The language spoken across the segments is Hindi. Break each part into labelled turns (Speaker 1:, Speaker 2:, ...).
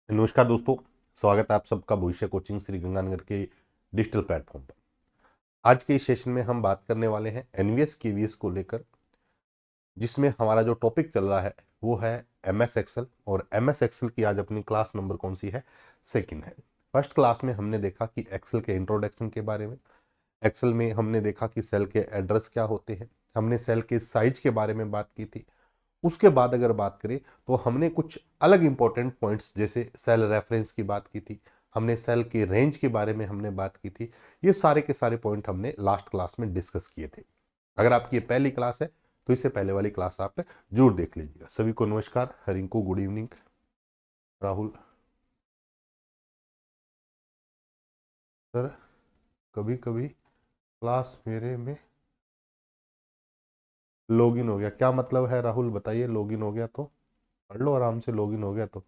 Speaker 1: नमस्कार दोस्तों, स्वागत है आप सबका भविष्य कोचिंग श्री गंगानगर के डिजिटल प्लेटफॉर्म पर। आज के इस सेशन में हम बात करने वाले हैं एनवीएस केवीएस को लेकर, जिसमें हमारा जो टॉपिक चल रहा है वो है एमएस एक्सेल। और एमएस एक्सेल की आज अपनी क्लास नंबर कौन सी है? सेकंड है। फर्स्ट क्लास में हमने देखा कि एक्सेल के इंट्रोडक्शन के बारे में, एक्सेल में हमने देखा कि सेल के एड्रेस क्या होते हैं, हमने सेल के साइज के बारे में बात की थी। उसके बाद अगर बात करें तो हमने कुछ अलग इंपॉर्टेंट पॉइंट्स जैसे सेल रेफरेंस की बात की थी, हमने सेल के रेंज के बारे में हमने बात की थी। ये सारे के सारे पॉइंट हमने लास्ट क्लास में डिस्कस किए थे। अगर आपकी ये पहली क्लास है तो इससे पहले वाली क्लास आप जरूर देख लीजिएगा। सभी को नमस्कार, हरिंकू गुड इवनिंग, राहुल सर। कभी कभी क्लास मेरे में लॉगिन हो गया, क्या मतलब है राहुल बताइए? लॉगिन हो गया तो पढ़ लो आराम से, लॉगिन हो गया तो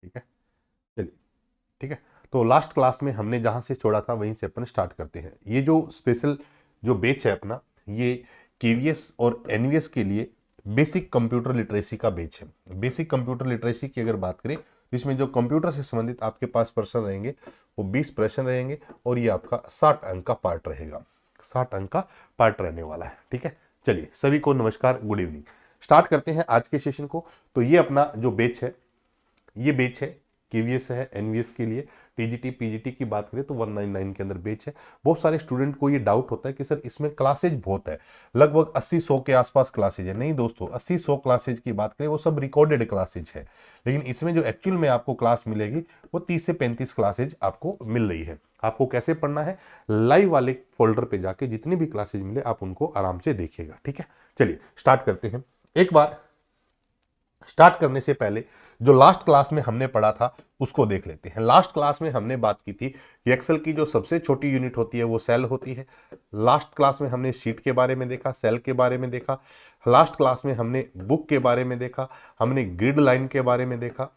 Speaker 1: ठीक है। चलिए ठीक है। तो लास्ट क्लास में हमने जहां से छोड़ा था वहीं से अपन स्टार्ट करते हैं। ये जो स्पेशल जो बेच है अपना, ये केवीएस और एनवीएस के लिए बेसिक कंप्यूटर लिटरेसी का बेच है। बेसिक कंप्यूटर लिटरेसी की अगर बात करें तो इसमें जो कंप्यूटर से संबंधित आपके पास प्रश्न रहेंगे वो 20 प्रश्न रहेंगे और ये आपका 60 अंक का पार्ट रहेगा। 60 अंक का पार्ट रहने वाला है। ठीक है, चलिए सभी को नमस्कार, गुड इवनिंग। स्टार्ट करते हैं आज के सेशन को। तो ये अपना जो बेच है, ये बेच है केवीएस है एनवीएस के लिए। टीजीटी पीजीटी की बात करें तो 199 के अंदर बेच है। बहुत सारे स्टूडेंट को ये डाउट होता है कि सर इसमें क्लासेज बहुत है, लगभग 80-100 के आसपास क्लासेज है। नहीं दोस्तों, 80-100 क्लासेज की बात करें वो सब रिकॉर्डेड क्लासेज है, लेकिन इसमें जो एक्चुअल में आपको क्लास मिलेगी वो 30 से 35 क्लासेज आपको मिल रही है। आपको कैसे पढ़ना है? लाइव वाले फोल्डर पे जाके जितनी भी क्लासेज मिले आप उनको आराम से देखिएगा। ठीक है, चलिए स्टार्ट करते हैं। एक बार स्टार्ट करने से पहले जो लास्ट क्लास में हमने पढ़ा था उसको देख लेते हैं। लास्ट क्लास में हमने बात की थी कि एक्सेल की जो सबसे छोटी यूनिट होती है वो सेल होती है। लास्ट क्लास में हमने शीट के बारे में देखा, सेल के बारे में देखा। लास्ट क्लास में हमने बुक के बारे में देखा, हमने ग्रिड लाइन के बारे में देखा,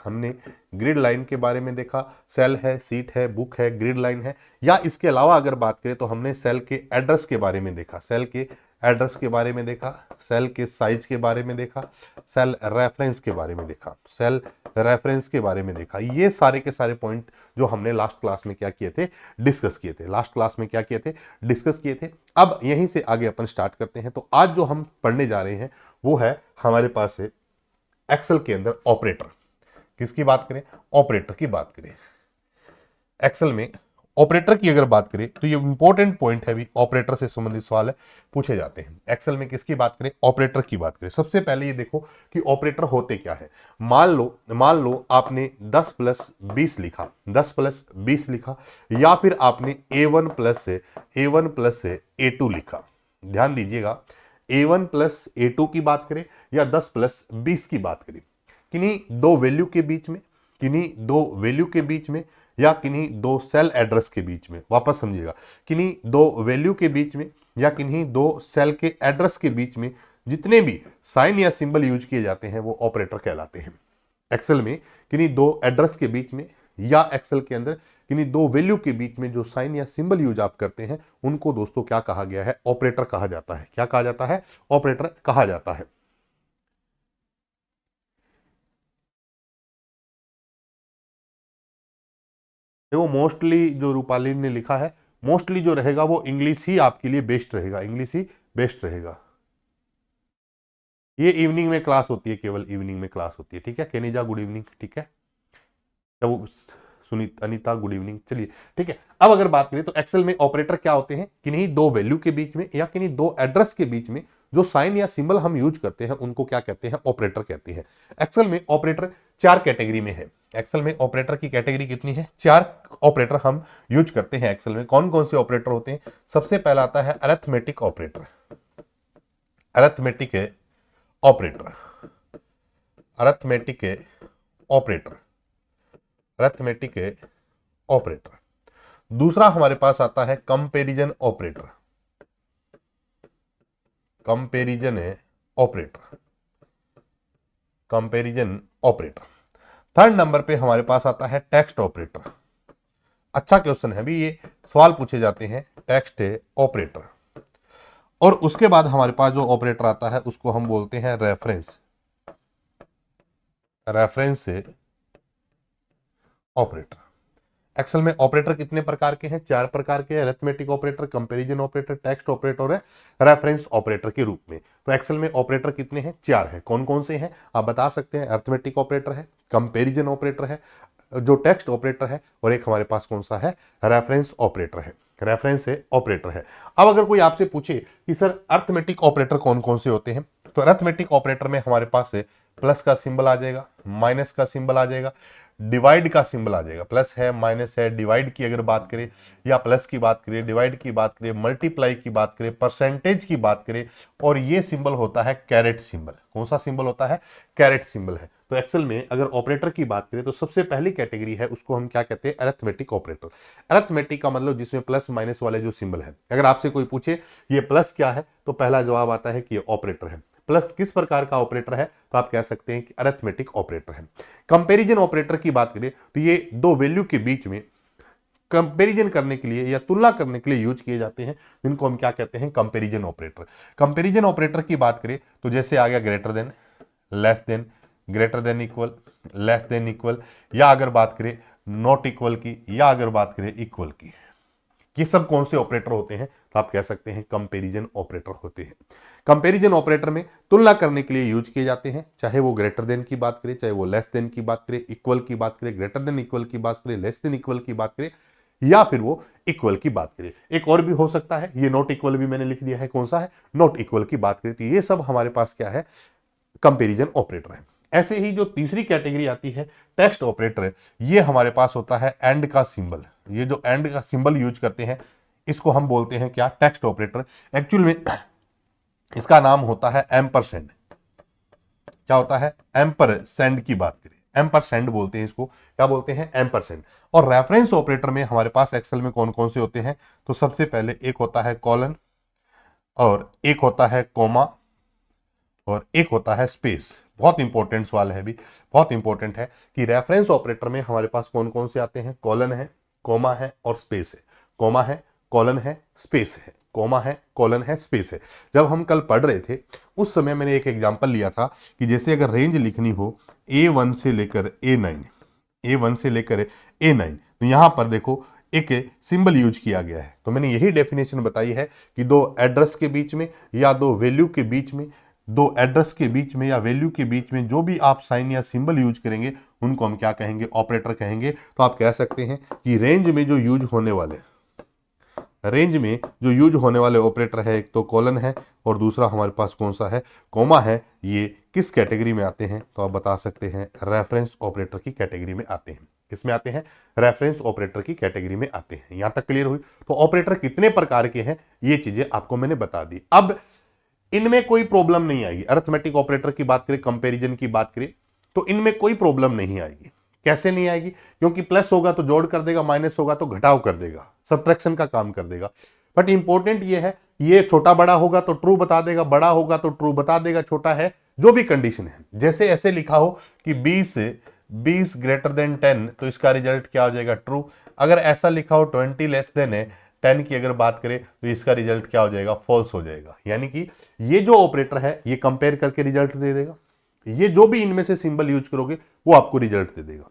Speaker 1: हमने ग्रिड लाइन के बारे में देखा। सेल है, सीट है, बुक है, ग्रिड लाइन है। या इसके अलावा अगर बात करें तो हमने सेल के एड्रेस के बारे में देखा, सेल के एड्रेस के बारे में देखा, सेल के साइज के बारे में देखा, सेल रेफरेंस के बारे में देखा, सेल रेफरेंस के बारे में देखा। ये सारे के सारे पॉइंट जो हमने लास्ट क्लास में क्या किए थे? डिस्कस किए थे। लास्ट क्लास में क्या किए थे? डिस्कस किए थे। अब यहीं से आगे अपन स्टार्ट करते हैं। तो आज जो हम पढ़ने जा रहे हैं वो है हमारे पास है एक्सेल के अंदर ऑपरेटर। किसकी बात करें? ऑपरेटर की बात करें। एक्सेल में ऑपरेटर की अगर बात करें तो ये इंपॉर्टेंट पॉइंट है, भी ऑपरेटर से संबंधित सवाल है, पूछे जाते हैं। एक्सेल में किसकी बात करें? ऑपरेटर की बात करें। सबसे पहले ये देखो कि ऑपरेटर होते क्या है। मान लो आपने 10 प्लस 20 लिखा, 10 प्लस 20 लिखा, या फिर आपने A1 प्लस A2 लिखा। ध्यान दीजिएगा, A1 प्लस A2 की बात करें या 10 प्लस 20 की बात करें, किन्हीं दो वैल्यू के बीच में, किन्हीं दो वैल्यू के बीच में, या किन्हीं दो सेल एड्रेस के बीच में, वापस समझिएगा, किन्हीं दो वैल्यू के बीच में या किन्हीं दो सेल के एड्रेस के बीच में जितने भी साइन या सिंबल यूज किए जाते हैं वो ऑपरेटर कहलाते हैं। एक्सेल में किन्हीं दो एड्रेस के बीच में या एक्सेल के अंदर किन्हीं दो वैल्यू के बीच में जो साइन या सिंबल यूज आप करते हैं उनको दोस्तों क्या कहा गया है? ऑपरेटर कहा जाता है। क्या कहा जाता है? ऑपरेटर कहा जाता है। देखो मोस्टली जो रूपाली ने लिखा है, मोस्टली जो रहेगा वो इंग्लिश ही आपके लिए बेस्ट रहेगा, इंग्लिश ही बेस्ट रहेगा। ये इवनिंग में क्लास होती है, केवल इवनिंग में क्लास होती है। ठीक है, केनिजा गुड इवनिंग। ठीक है, तो वो सुनीत अनीता गुड इवनिंग। चलिए ठीक है, अब अगर बात करें तो एक्सेल में ऑपरेटर क्या होते हैं? किन्हीं दो वैल्यू के बीच में या किन्हीं दो एड्रेस के बीच में जो साइन या सिंबल हम यूज करते हैं उनको क्या कहते हैं? ऑपरेटर कहते हैं। एक्सेल में ऑपरेटर चार कैटेगरी में है। एक्सेल में ऑपरेटर की कैटेगरी कितनी है? चार ऑपरेटर हम यूज करते हैं एक्सेल में। कौन कौन से ऑपरेटर होते हैं? सबसे पहला आता है arithmetic operator. Arithmetic operator, arithmetic operator, arithmetic operator. दूसरा हमारे पास आता है comparison operator, comparison operator, comparison operator. Third number पे हमारे पास आता है टेक्स्ट ऑपरेटर। अच्छा क्वेश्चन है भी, ये सवाल पूछे जाते हैं टेक्स्ट ऑपरेटर। और उसके बाद हमारे पास जो ऑपरेटर आता है उसको हम बोलते हैं रेफरेंस, रेफरेंस ऑपरेटर। एक्सेल में ऑपरेटर कितने प्रकार के हैं? 4 प्रकार के हैं, arithmetic operator, comparison operator, text operator और रेफरेंस ऑपरेटर के रूप में। तो एक्सेल में ऑपरेटर कितने हैं? 4 हैं। कौन कौन से हैं आप बता सकते हैं? अरिथमेटिक ऑपरेटर है, कंपैरिजन ऑपरेटर है, जो टेक्स्ट ऑपरेटर है, और एक हमारे पास कौन सा है? रेफरेंस ऑपरेटर है। रेफरेंस ऑपरेटर है। अब अगर कोई आपसे पूछे कि सर अरिथमेटिक ऑपरेटर कौन कौन से होते हैं, तो अरिथमेटिक ऑपरेटर में हमारे पास प्लस का सिंबल आ जाएगा, माइनस का सिंबल आ जाएगा, डिवाइड का सिंबल आ जाएगा। प्लस है, माइनस है, डिवाइड की अगर बात करें या प्लस की बात करें, डिवाइड की बात करें, मल्टीप्लाई की बात करें, परसेंटेज की बात करें, और ये सिंबल होता है कैरेट सिंबल। कौन सा सिंबल होता है? कैरेट सिंबल है। तो एक्सेल में अगर ऑपरेटर की बात करें तो सबसे पहली कैटेगरी है, उसको हम क्या कहते हैं? Arithmetic operator. अरिथमेटिक का मतलब जिसमें प्लस माइनस वाले जो सिंबल है। अगर आपसे कोई पूछे ये प्लस क्या है, तो पहला जवाब आता है कि ये ऑपरेटर है। प्लस किस प्रकार का ऑपरेटर है? तो आप कह सकते हैं कि अरिथमेटिक ऑपरेटर है। कंपैरिजन ऑपरेटर की बात करें तो ये दो वैल्यू के बीच में कंपैरिजन करने के लिए या तुलना करने के लिए यूज किए जाते हैं, जिनको हम क्या कहते हैं? Comparison operator. कंपैरिजन ऑपरेटर की बात करें तो जैसे आ गया greater than, less than, greater than equal, less than equal, या अगर बात करें नॉट इक्वल की, या अगर बात करें इक्वल की। ये सब कौन से ऑपरेटर होते हैं? तो आप कह सकते हैं कंपैरिजन ऑपरेटर होते हैं। कंपैरिजन ऑपरेटर में तुलना करने के लिए यूज किए जाते हैं, चाहे वो ग्रेटर देन की बात करें, चाहे वो लेस देन की बात करें, इक्वल की बात करें, ग्रेटर देन इक्वल की बात करें, लेस देन इक्वल की बात करें, या फिर वो इक्वल की बात करें। एक और भी हो सकता है, ये नॉट इक्वल भी मैंने लिख दिया है। कौन सा है? नॉट इक्वल की बात करें। तो ये सब हमारे पास क्या है? कंपैरिजन ऑपरेटर है। ऐसे ही जो तीसरी कैटेगरी आती है टेक्स्ट ऑपरेटर, ये हमारे पास होता है एंड का सिंबल। ये जो एंड का सिंबल यूज करते हैं, इसको हम बोलते हैं क्या? Text operator. एक्चुअल में इसका नाम होता है एम्परसेंड। क्या होता है? एम्परसेंड की बात करें, एम्परसेंड बोलते हैं इसको। क्या बोलते हैं? एम्परसेंड। और रेफरेंस ऑपरेटर में हमारे पास एक्सेल में कौन कौन से होते हैं? तो सबसे पहले एक होता है कॉलन, और एक होता है कोमा, और एक होता है स्पेस। बहुत इंपॉर्टेंट सवाल है भी, बहुत इंपॉर्टेंट है कि रेफरेंस ऑपरेटर में हमारे पास कौन कौन से आते हैं? कॉलन है, कोमा है, और स्पेस है। कोमा है, कॉलन है, स्पेस है। कोमा है, कॉलन है, स्पेस है। जब हम कल पढ़ रहे थे उस समय मैंने एक एग्जांपल लिया था कि जैसे अगर रेंज लिखनी हो A1 से लेकर A9, A1 से लेकर A9, तो यहां पर देखो एक सिंबल यूज किया गया है। तो मैंने यही डेफिनेशन बताई है कि दो एड्रेस के बीच में या दो वैल्यू के बीच में, दो एड्रेस के बीच में या वैल्यू के बीच में जो भी आप साइन या सिंबल यूज करेंगे उनको हम क्या कहेंगे? ऑपरेटर कहेंगे। तो आप कह सकते हैं कि रेंज में जो यूज होने वाले ऑपरेटर है, एक तो कॉलन है और दूसरा हमारे पास कौन सा है? कोमा है। ये किस कैटेगरी में आते हैं? तो आप बता सकते हैं रेफरेंस ऑपरेटर की कैटेगरी में आते हैं। किस में आते हैं? रेफरेंस ऑपरेटर की कैटेगरी में आते हैं। यहां तक क्लियर हुई? तो ऑपरेटर कितने प्रकार के हैं ये चीजें आपको मैंने बता दी। अब इनमें कोई प्रॉब्लम नहीं आएगी। अरिथमेटिक ऑपरेटर की बात करें, कंपैरिजन की बात करें, तो इनमें कोई प्रॉब्लम नहीं आएगी। कैसे नहीं आएगी? क्योंकि प्लस होगा तो जोड़ कर देगा, माइनस होगा तो घटाव कर देगा, सब्ट्रैक्शन का काम कर देगा। बट इंपॉर्टेंट ये है, ये छोटा बड़ा होगा तो ट्रू बता देगा, बड़ा होगा तो ट्रू बता देगा, छोटा है जो भी कंडीशन है। जैसे ऐसे लिखा हो कि 20 ग्रेटर देन 10, तो इसका रिजल्ट क्या हो जाएगा? ट्रू। अगर ऐसा लिखा हो 20 लेस देन 10 की अगर बात करें तो इसका रिजल्ट क्या हो जाएगा? फॉल्स हो जाएगा। यानी कि ये जो ऑपरेटर है ये कंपेयर करके रिजल्ट दे देगा। ये जो भी इनमें से सिंबल यूज करोगे वो आपको रिजल्ट दे देगा।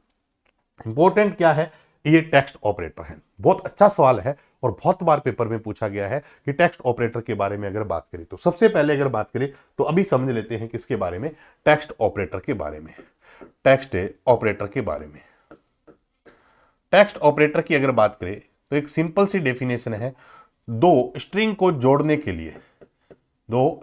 Speaker 1: इंपॉर्टेंट क्या है? ये टेक्स्ट ऑपरेटर है। बहुत अच्छा सवाल है और बहुत बार पेपर में पूछा गया है कि टेक्स्ट ऑपरेटर के बारे में अगर बात करें तो सबसे पहले अगर बात करें तो अभी समझ लेते हैं किसके बारे में? टेक्स्ट ऑपरेटर के बारे में। टेक्स्ट ऑपरेटर के बारे में, टेक्स्ट ऑपरेटर की अगर बात करें तो एक सिंपल सी डेफिनेशन है, दो स्ट्रिंग को जोड़ने के लिए, दो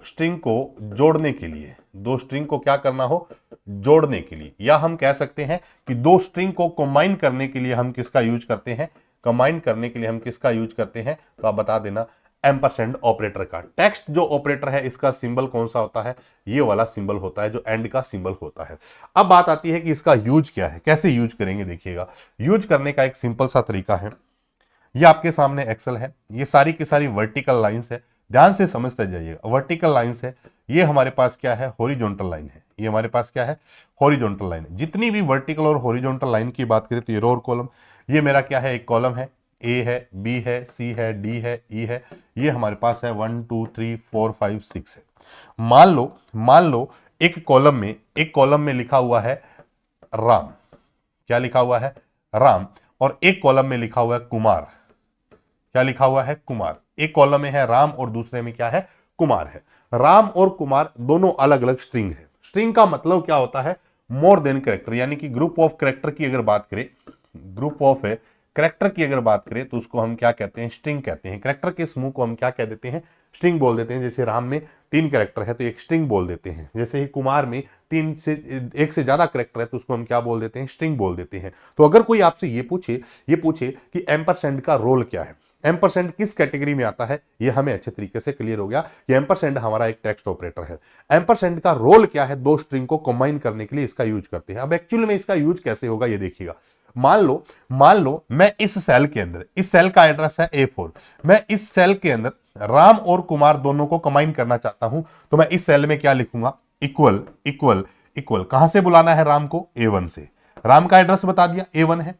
Speaker 1: स्ट्रिंग को क्या करना हो? जोड़ने के लिए, या हम कह सकते हैं कि दो स्ट्रिंग को कंबाइन करने के लिए हम किसका यूज करते हैं? कंबाइन करने के लिए हम किसका यूज करते हैं? तो आप बता देना, एम्परसेंड ऑपरेटर का। टेक्स्ट जो ऑपरेटर है इसका सिंबल कौन सा होता है? ये वाला सिंबल होता है जो एंड का सिंबल होता है। अब बात आती है कि इसका यूज क्या है, कैसे यूज करेंगे। देखिएगा, यूज करने का एक सिंपल सा तरीका है। ये आपके सामने एक्सेल है, ये सारी की सारी वर्टिकल लाइंस है, ध्यान से समझते जाइएगा। वर्टिकल लाइंस है, ये हमारे पास क्या है? हॉरिजॉन्टल लाइन है। ये हमारे पास क्या है? हॉरिजॉन्टल लाइन है। जितनी भी वर्टिकल और हॉरिजॉन्टल लाइन की बात करें तो ये रो और कॉलम, ये मेरा क्या है? एक कॉलम है, ए है, बी है, सी है, डी है, ई है। ये हमारे पास है 1 2 3 4 5 6 है। मान लो एक कॉलम में लिखा हुआ है राम, क्या लिखा हुआ है? राम। और एक कॉलम में लिखा हुआ है कुमार, क्या लिखा हुआ है? कुमार। एक कॉलम में है राम और दूसरे में क्या है? कुमार है। राम और कुमार दोनों अलग अलग स्ट्रिंग है। स्ट्रिंग का मतलब क्या होता है? मोर देन कैरेक्टर, यानी कि ग्रुप ऑफ कैरेक्टर की अगर बात करें, ग्रुप ऑफ कैरेक्टर की अगर बात करें तो उसको हम क्या कहते हैं? स्ट्रिंग कहते हैं। कैरेक्टर के समूह को हम क्या कह देते हैं? स्ट्रिंग बोल देते हैं। जैसे राम में 3 कैरेक्टर है तो एक स्ट्रिंग बोल देते हैं। जैसे ही कुमार में 1 से ज्यादा कैरेक्टर है तो उसको हम क्या बोल देते हैं? स्ट्रिंग बोल देते हैं। तो अगर कोई आपसे ये पूछे कि एम्परसेंड का रोल क्या है, एम्परसेंड किस कैटेगरी में आता है, ये हमें अच्छे तरीके से क्लियर हो गया। ये एम्परसेंड हमारा एक टेक्स्ट ऑपरेटर है। एम्परसेंड का रोल क्या है? 2 स्ट्रिंग को कंबाइन करने के लिए इसका यूज करते हैं। अब एक्चुअली में इसका यूज कैसे होगा ये देखिएगा। मान लो मैं इस सेल के अंदर, इस सेल का एड्रेस है A4, मैं इस सेल के अंदर राम और कुमार दोनों को कंबाइन करना चाहता हूं, तो मैं इस सेल में क्या लिखूंगा? Equal equal equal. कहां से बुलाना है राम को? A1 से। राम का एड्रेस बता दिया, A1 है।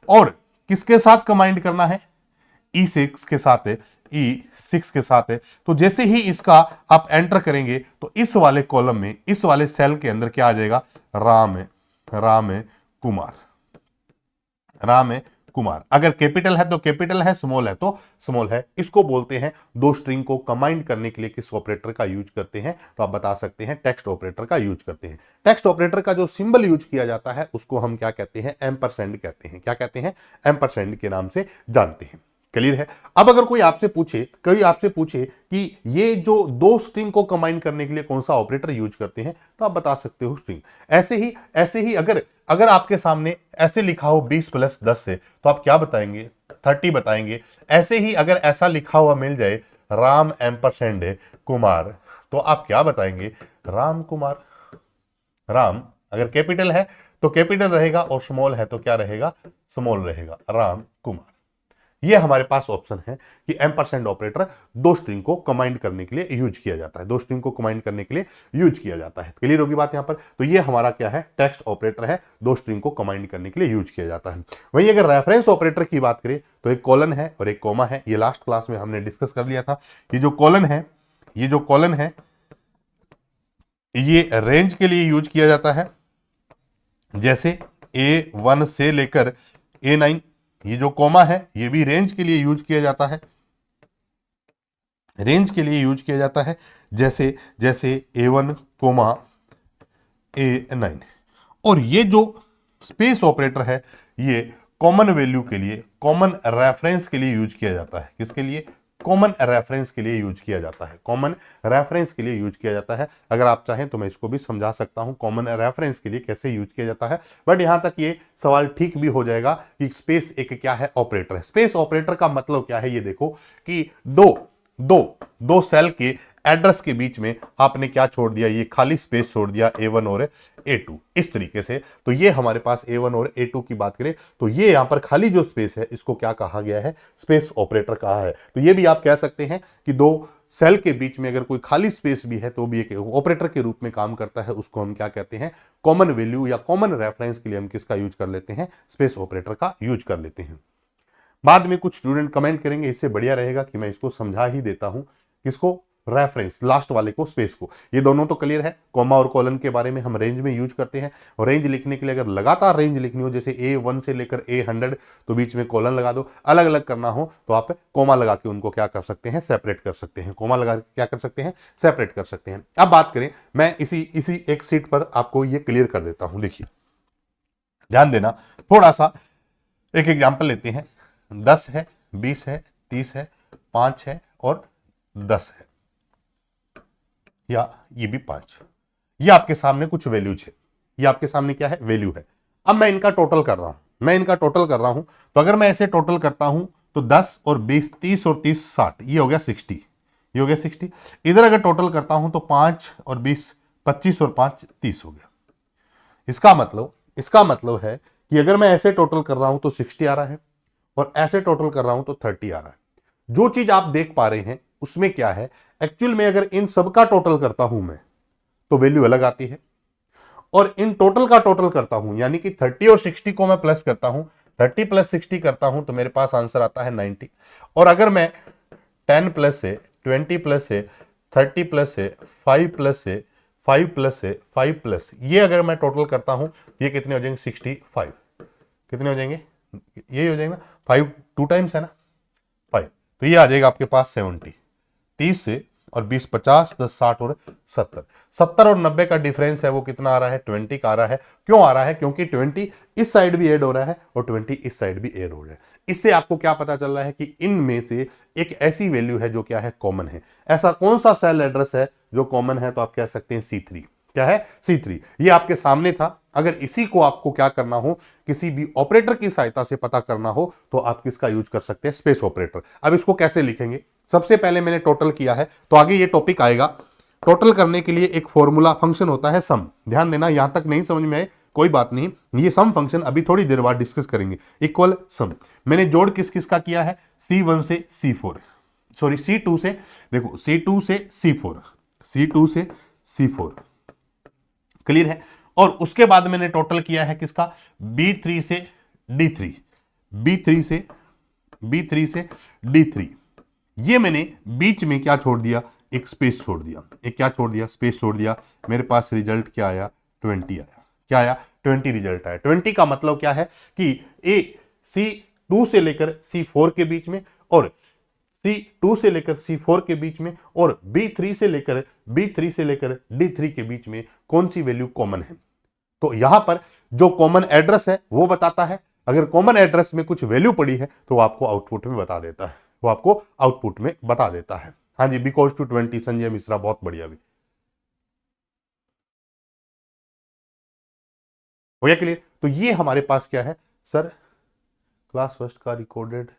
Speaker 1: और किसके साथ कंबाइन करना है? E6 के साथ है, E6 के साथ है। तो जैसे ही इसका आप एंटर करेंगे तो इस वाले कॉलम में, इस वाले सेल के अंदर क्या आ जाएगा? राम है, राम है कुमार, राम है कुमार। अगर कैपिटल है तो कैपिटल है, स्मॉल है तो स्मॉल है। इसको बोलते हैं 2 स्ट्रिंग को कंबाइन करने के लिए किस ऑपरेटर का यूज करते हैं? तो आप बता सकते हैं टेक्स्ट ऑपरेटर का यूज करते हैं। टेक्स्ट ऑपरेटर का जो सिंबल यूज किया जाता है उसको हम क्या कहते हैं? एम्परसेंड कहते हैं। क्या कहते हैं? एम्परसेंड के नाम से जानते हैं। क्लियर है? अब अगर कोई आपसे पूछे कि ये जो 2 स्ट्रिंग को कंबाइन करने के लिए कौन सा ऑपरेटर यूज करते हैं, तो आप बता सकते हो स्ट्रिंग। ऐसे ही अगर आपके सामने ऐसे लिखा हो 20 + 10 से, तो आप क्या बताएंगे? 30 बताएंगे। ऐसे ही अगर ऐसा लिखा हुआ मिल जाए राम एम्परसेंड कुमार, तो आप क्या बताएंगे? राम कुमार। राम अगर कैपिटल है तो कैपिटल रहेगा और स्मॉल है तो क्या रहेगा? स्मॉल रहेगा, राम कुमार। ये हमारे पास ऑप्शन है कि एम्परसेंड ऑपरेटर 2 स्ट्रिंग को कंबाइन करने के लिए यूज किया जाता है। 2 स्ट्रिंग को कंबाइन करने के लिए यूज किया जाता है। क्लियर होगी बात यहां पर? तो ये हमारा क्या है? टेक्स्ट ऑपरेटर है, 2 स्ट्रिंग को कंबाइन करने के लिए यूज किया जाता है। वहीं अगर रेफरेंस ऑपरेटर की बात करें तो एक कॉलन है और एक कॉमा है। ये लास्ट क्लास में हमने डिस्कस कर लिया था। ये जो कॉलन है ये रेंज के लिए यूज किया जाता है। जैसे A1 से लेकर A9, ये जो कॉमा है ये भी रेंज के लिए यूज किया जाता है, रेंज के लिए यूज किया जाता है। जैसे A1, A9। और ये जो स्पेस ऑपरेटर है ये कॉमन वैल्यू के लिए, कॉमन रेफरेंस के लिए यूज किया जाता है। किसके लिए? कॉमन रेफरेंस के लिए यूज किया जाता है। कॉमन रेफरेंस के लिए यूज किया जाता है। अगर आप चाहें तो मैं इसको भी समझा सकता हूं कॉमन रेफरेंस के लिए कैसे यूज किया जाता है, बट यहां तक ये सवाल ठीक भी हो जाएगा कि स्पेस एक क्या है? ऑपरेटर है। स्पेस ऑपरेटर का मतलब क्या है? ये देखो कि दो सेल के एड्रेस के बीच में आपने क्या छोड़ दिया? ये खाली स्पेस छोड़ दिया, A1 और A2, इस तरीके से। तो ये हमारे पास A1 और A2 की बात करें तो ये यहां पर खाली जो स्पेस है इसको क्या कहा गया है? स्पेस ऑपरेटर कहा है। तो ये भी आप कह सकते हैं कि 2 सेल के बीच में अगर कोई खाली स्पेस भी है तो भी एक ऑपरेटर के रूप में काम करता है। उसको हम क्या कहते हैं? कॉमन वैल्यू या कॉमन रेफरेंस के लिए हम किसका यूज कर लेते हैं? स्पेस ऑपरेटर का यूज कर लेते हैं। बाद में कुछ स्टूडेंट कमेंट करेंगे, इससे बढ़िया रहेगा कि मैं इसको समझा ही देता हूं। किसको? रेफरेंस, लास्ट वाले को, स्पेस को। ये दोनों तो क्लियर है। कॉमा और कॉलन के बारे में हम रेंज में यूज करते हैं। और रेंज लिखने के लिए अगर लगातार रेंज लिखनी हो, जैसे A1 से लेकर A100, तो बीच में कॉलन लगा दो। अलग अलग करना हो तो आप कॉमा लगा के उनको क्या कर सकते हैं? सेपरेट कर सकते हैं। कॉमा लगा क्या कर सकते हैं? सेपरेट कर सकते हैं। अब बात करें, मैं इसी एक सीट पर आपको ये क्लियर कर देता हूं। देखिए ध्यान देना, थोड़ा सा एक एग्जाम्पल लेते हैं। 10 है, 20 है, 30 है, 5 है और 10 है, या ये भी 5। ये आपके सामने कुछ वैल्यूज है। ये आपके सामने क्या है? वैल्यू है। अब मैं इनका टोटल कर रहा हूं। तो अगर मैं ऐसे टोटल करता हूं तो 10 और 20, 30 और 30 60, ये हो गया 60। ये हो गया 60। इधर अगर टोटल करता हूं तो 5 और 20 25 और 5 30 हो गया। इसका मतलब है कि अगर मैं ऐसे टोटल कर रहा हूं तो 60 आ रहा है और ऐसे टोटल कर रहा हूं तो 30 आ रहा है। जो चीज आप देख पा रहे हैं उसमें क्या है? एक्चुअल में अगर इन सब का टोटल करता हूं मैं तो वैल्यू अलग आती है, और इन टोटल का टोटल करता हूं यानी कि 30 और 60 को मैं प्लस करता हूं, 30 + 60 करता हूं तो मेरे पास आंसर आता है 90। और अगर मैं 10 + है, 20 + है, 30 + है, 5 + है, 5 प्लस है, 5 प्लस ये अगर मैं टोटल करता हूं ये कितने हो जाएंगे 65, कितने हो जाएंगे ये हो जाएगा ना 5 2 टाइम्स है ना 5, तो ये आ जाएगा आपके पास 70, 30 से और 20 50 10 60 और 70, 70 और 90 का डिफरेंस है वो कितना आ रहा है 20 का आ रहा है। क्यों आ रहा है? क्योंकि 20 इस साइड भी ऐड हो रहा है और 20 इस साइड भी ऐड हो रहा है। इससे आपको क्या पता चल रहा है कि इनमें से एक ऐसी वैल्यू है जो क्या है कॉमन है। ऐसा कौन सा सेल एड्रेस है जो कॉमन है? तो आप कह सकते हैं C3। क्या है? C3। ये आपके सामने था। अगर इसी को आपको क्या करना हो, किसी भी ऑपरेटर की सहायता से पता करना हो, तो आप किसका यूज कर सकते हैं? Space operator. अब इसको कैसे लिखेंगे? सबसे पहले मैंने टोटल किया है, तो आगे ये टॉपिक आएगा। टोटल करने के लिए एक फॉर्मूला फंक्शन होता है सम। ध्यान देना, यहां तक नहीं समझ में आए कोई बात नहीं, ये सम फंक्शन अभी थोड़ी देर बाद डिस्कस करेंगे। इक्वल सम मैंने जोड़ किस किस का किया है? C1 से C4, सॉरी C2 से, देखो C2 से C4, C2 से C4, क्लियर है। और उसके बाद मैंने टोटल किया है किसका? B3 से D3, B3 से B3 से D3। ये मैंने बीच में क्या छोड़ दिया? एक स्पेस छोड़ दिया। एक क्या छोड़ दिया? स्पेस छोड़ दिया। मेरे पास रिजल्ट क्या आया? 20 आया। क्या आया? 20 रिजल्ट आया। 20 का मतलब क्या है कि ए C2 से लेकर C4 के बीच में और C2 से लेकर C4 के बीच में और B3 से लेकर D3 के बीच में कौन सी वैल्यू कॉमन है। तो यहां पर जो कॉमन एड्रेस है वो बताता है। अगर कॉमन एड्रेस में कुछ वैल्यू पड़ी है तो आपको आउटपुट में बता देता है, वो आपको आउटपुट में बता देता है। हाँ जी, बिकॉज टू 20 संजय मिश्रा, बहुत बढ़िया भी हो गया क्लियर। तो ये हमारे पास क्या है सर? क्लास फर्स्ट का रिकॉर्डेड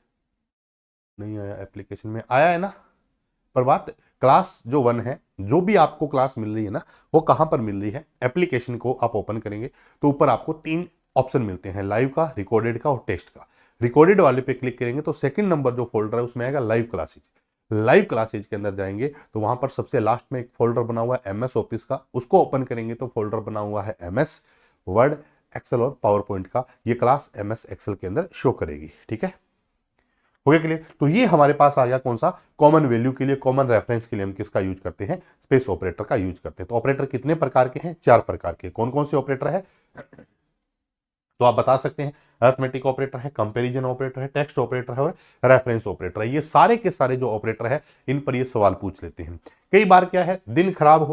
Speaker 1: नहीं आया, एप्लीकेशन में आया है ना। पर बात क्लास जो 1 है, जो भी आपको क्लास मिल रही है ना, वो कहां पर मिल रही है? एप्लीकेशन को आप ओपन करेंगे तो ऊपर आपको 3 ऑप्शन मिलते हैं, लाइव का, रिकॉर्डेड का और टेस्ट का। रिकॉर्डेड वाले पे क्लिक करेंगे तो सेकंड नंबर जो फोल्डर है उसमें आएगा लाइव क्लासेज। लाइव क्लासेज के अंदर जाएंगे तो वहां पर सबसे लास्ट में एक फोल्डर बना हुआ है MS ऑफिस का, उसको ओपन करेंगे तो फोल्डर बना हुआ है MS वर्ड, एक्सेल और पावर पॉइंट का। ये क्लास MS एक्सेल के अंदर शो करेगी। ठीक है, हो गया क्लियर। तो ये हमारे पास आ गया कौन सा? कॉमन वैल्यू के लिए, कॉमन रेफरेंस के लिए हम किसका यूज करते हैं? स्पेस ऑपरेटर का यूज करते हैं। तो ऑपरेटर कितने प्रकार के हैं? 4 प्रकार के। कौन कौन से ऑपरेटर है? तो आप बता सकते हैं, अरिथमेटिक ऑपरेटर है, कंपैरिजन ऑपरेटर है, टेक्स्ट ऑपरेटर है और रेफरेंस ऑपरेटर है। ये सारे के सारे जो ऑपरेटर है इन पर ये सवाल पूछ लेते हैं। कई बार क्या है, दिन खराब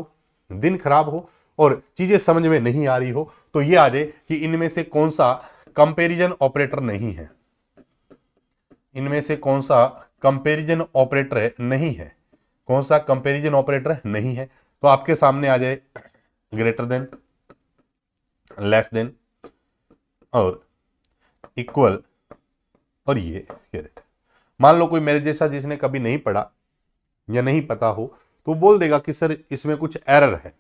Speaker 1: हो और चीजें समझ में नहीं आ रही हो तो ये आ जाए कि इनमें से कौन सा कंपैरिजन ऑपरेटर नहीं है, इनमें से कौन सा कंपैरिजन ऑपरेटर नहीं है, कौन सा कंपैरिजन ऑपरेटर नहीं है। तो आपके सामने आ जाए ग्रेटर देन, लेस देन और इक्वल और ये कैरेट। मान लो कोई मेरे जैसा जिसने कभी नहीं पढ़ा या नहीं पता हो तो बोल देगा कि सर इसमें कुछ एरर है,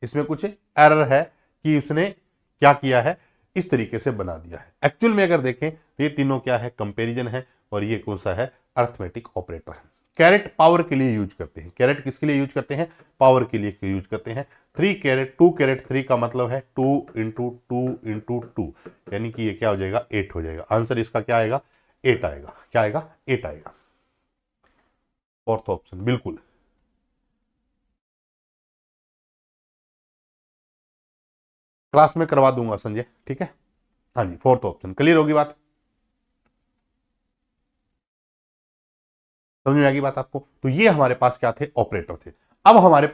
Speaker 1: इसमें कुछ एरर है कि उसने क्या किया है, इस तरीके से बना दिया है। एक्चुअल में अगर देखें तो ये तीनों क्या है? कंपैरिजन है और ये कौन सा है? अरिथमेटिक ऑपरेटर है। कैरेट पावर के लिए यूज करते हैं। कैरेट किसके लिए यूज करते हैं? पावर के लिए यूज करते हैं। 3 कैरेट 2 कैरेट 3 का मतलब है 2 इंटू 2 इंटू 2, यानी कि ये क्या हो जाएगा? 8 हो जाएगा। आंसर इसका क्या आएगा? 8 आएगा। क्या आएगा? 8 आएगा। फोर्थ ऑप्शन बिल्कुल। क्लास में करवा दूंगा संजय, ठीक है। हाँ जी, फोर्थ ऑप्शन। क्लियर होगी बात? समझ में आएगी बात आपको? तो ये हमारे पास क्या थे? ऑपरेटर थे। अब हमारे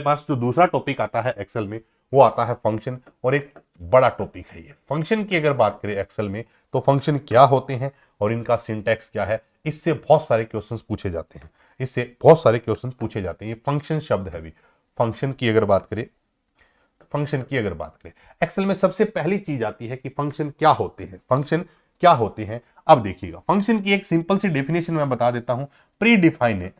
Speaker 1: पास जो दूसरा टॉपिक आता है एक्सेल में वो आता है फंक्शन, और एक बड़ा टॉपिक है ये फंक्शन की। अगर बात करें एक्सेल में तो फंक्शन क्या होते हैं और इनका सिंटैक्स क्या है, इससे बहुत सारे क्वेश्चंस पूछे जाते हैं। इससे बहुत सारे क्वेश्चन पूछे जाते हैं। ये फंक्शन शब्द है भी। फंक्शन की अगर बात करें, एक्सेल में सबसे पहली चीज आती है कि फंक्शन क्या होते हैं, फंक्शन क्या होते हैं। अब देखिएगा, फंक्शन की एक सिंपल सी डेफिनेशन मैं बता देता हूं। प्री डिफाइन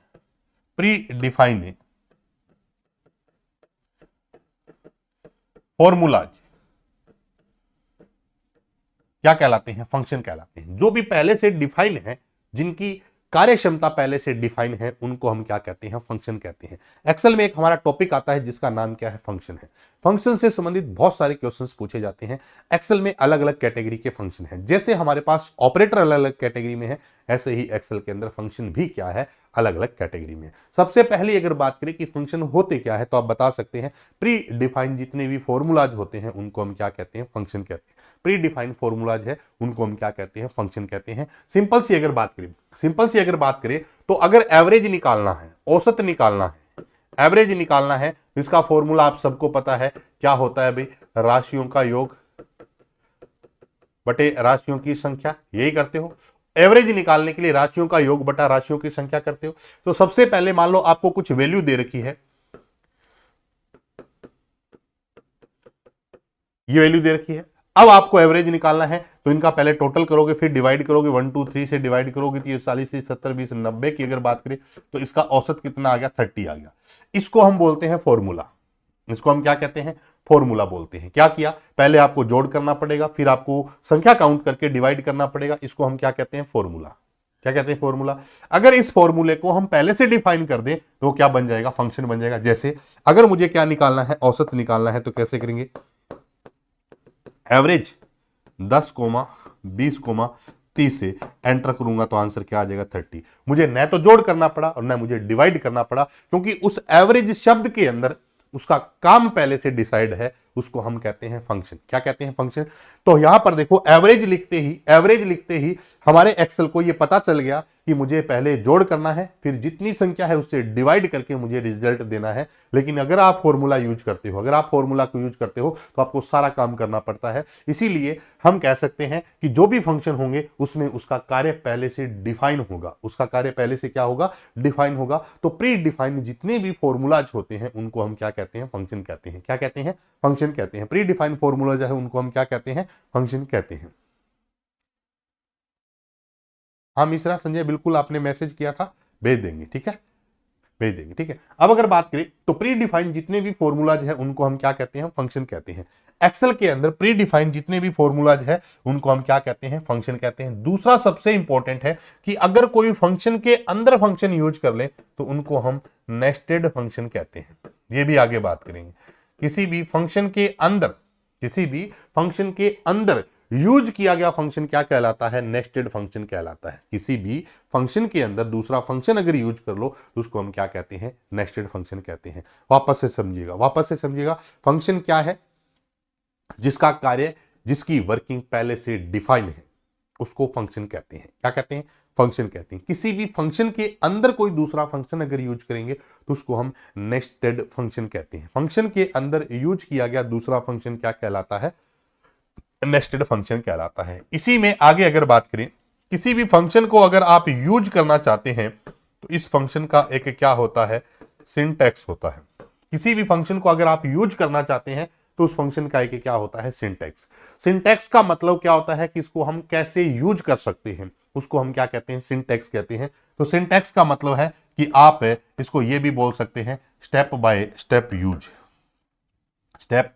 Speaker 1: फॉर्मूलाज क्या कहलाते हैं? फंक्शन कहलाते हैं। जो भी पहले से डिफाइन है, जिनकी कार्य क्षमता पहले से डिफाइन है उनको हम क्या कहते हैं, फंक्शन कहते हैं। एक्सेल में एक हमारा टॉपिक आता है जिसका नाम क्या है, फंक्शन है। फंक्शन से संबंधित बहुत सारे क्वेश्चंस पूछे जाते हैं। एक्सेल में अलग अलग कैटेगरी के फंक्शन हैं। जैसे हमारे पास ऑपरेटर अलग अलग कैटेगरी में है, ऐसे ही एक्सेल के अंदर फंक्शन भी क्या है, अलग अलग कैटेगरी में। सबसे पहले अगर बात करें कि फंक्शन होते क्या है, तो आप बता सकते हैं प्री डिफाइंड जितने भी फॉर्मूलाज होते हैं उनको हम क्या कहते हैं, फंक्शन कहते हैं। प्री डिफाइंड फॉर्मूलाज है उनको हम क्या कहते हैं, फंक्शन कहते हैं। सिंपल सी अगर बात करें तो अगर एवरेज निकालना है, औसत निकालना है, एवरेज निकालना है, इसका फॉर्मूला आप सबको पता है क्या होता है भाई, राशियों का योग बटे राशियों की संख्या। यही करते हो एवरेज निकालने के लिए, राशियों का योग बटा राशियों की संख्या करते हो। तो सबसे पहले मान लो आपको कुछ वैल्यू दे रखी है, ये वैल्यू दे रखी है। अब आपको एवरेज निकालना है तो इनका पहले टोटल करोगे, फिर डिवाइड करोगे, 1 2 3 से डिवाइड करोगे तो ये 40 से 70 20 90 की अगर बात करें तो इसका औसत कितना आ गया, 30 आ गया। इसको हम बोलते हैं फॉर्मूला। इसको हम क्या कहते हैं, फॉर्मूला बोलते हैं। क्या किया, पहले आपको जोड़ करना पड़ेगा, फिर आपको संख्या काउंट करके डिवाइड करना पड़ेगा। इसको हम क्या कहते हैं, फॉर्मूला। क्या कहते हैं, फॉर्मूला। अगर इस फॉर्मूले को हम पहले से डिफाइन कर दें तो क्या बन जाएगा, फंक्शन बन जाएगा। जैसे अगर मुझे क्या निकालना है, औसत निकालना है, तो कैसे करेंगे, एवरेज 10, 20, 30 से एंटर करूंगा तो आंसर क्या आ जाएगा, 30। मुझे न तो जोड़ करना पड़ा और न मुझे डिवाइड करना पड़ा, क्योंकि उस एवरेज शब्द के अंदर उसका काम पहले से डिसाइड है, उसको हम कहते हैं फंक्शन। क्या कहते हैं, फंक्शन। तो यहां पर देखो एवरेज लिखते ही हमारे एक्सेल को यह पता चल गया कि मुझे पहले जोड़ करना है, फिर जितनी संख्या है उससे डिवाइड करके मुझे रिजल्ट देना है। लेकिन अगर आप फॉर्मूला यूज करते हो, तो आपको सारा काम करना पड़ता है। इसीलिए हम कह सकते हैं कि जो भी फंक्शन होंगे उसमें उसका कार्य पहले से डिफाइन होगा, उसका कार्य पहले से क्या होगा, डिफाइन होगा। तो प्री डिफाइंड जितने भी फॉर्मूलाज होते हैं उनको हम क्या कहते हैं, फंक्शन कहते हैं। क्या कहते हैं, फंक्शन कहते हैं। प्री डिफाइंड फॉर्मूला जो है उनको हम क्या कहते हैं, फंक्शन कहते हैं। हाँ मिश्रा संजय, बिल्कुल आपने मैसेज किया था, भेज देंगे, ठीक है, भेज देंगे, ठीक है। अब अगर बात करें तो प्री डिफाइंड जितने भी फॉर्मूलाज है उनको हम क्या कहते हैं, फंक्शन कहते हैं। एक्सेल के अंदर प्री डिफाइंड जितने भी फॉर्मूलाज है उनको हम क्या कहते हैं, फंक्शन कहते हैं। दूसरा सबसे इंपॉर्टेंट है कि अगर कोई फंक्शन के अंदर फंक्शन यूज कर ले तो उनको हम नेस्टेड फंक्शन कहते हैं। ये भी आगे बात करेंगे। किसी भी फंक्शन के अंदर यूज किया गया फंक्शन क्या कहलाता है, नेस्टेड फंक्शन कहलाता है। किसी भी फंक्शन के अंदर दूसरा फंक्शन अगर यूज कर लो तो उसको हम क्या कहते हैं, नेस्टेड फंक्शन कहते हैं। वापस से समझिएगा, फंक्शन क्या है, जिसका कार्य, जिसकी वर्किंग पहले से डिफाइन है, उसको फंक्शन कहते हैं। क्या कहते हैं, फंक्शन कहते हैं। किसी भी फंक्शन के अंदर कोई दूसरा फंक्शन अगर यूज करेंगे तो उसको हम नेस्टेड फंक्शन कहते हैं। फंक्शन के अंदर यूज किया गया दूसरा फंक्शन क्या कहलाता है, नेस्टेड फंक्शन कहलाता है। इसी में आगे अगर बात करें, किसी भी फंक्शन को अगर आप यूज करना चाहते हैं तो इस फंक्शन का एक क्या होता है, सिंटैक्स होता है। किसी भी फंक्शन को अगर आप यूज करना चाहते हैं तो उस फंक्शन का एक क्या होता है, सिंटैक्स। सिंटैक्स का मतलब क्या होता है कि इसको हम कैसे यूज कर सकते हैं, उसको हम क्या कहते हैं, सिंटैक्स कहते हैं। तो सिंटैक्स का मतलब है कि आप इसको ये भी बोल सकते हैं step by step use. Step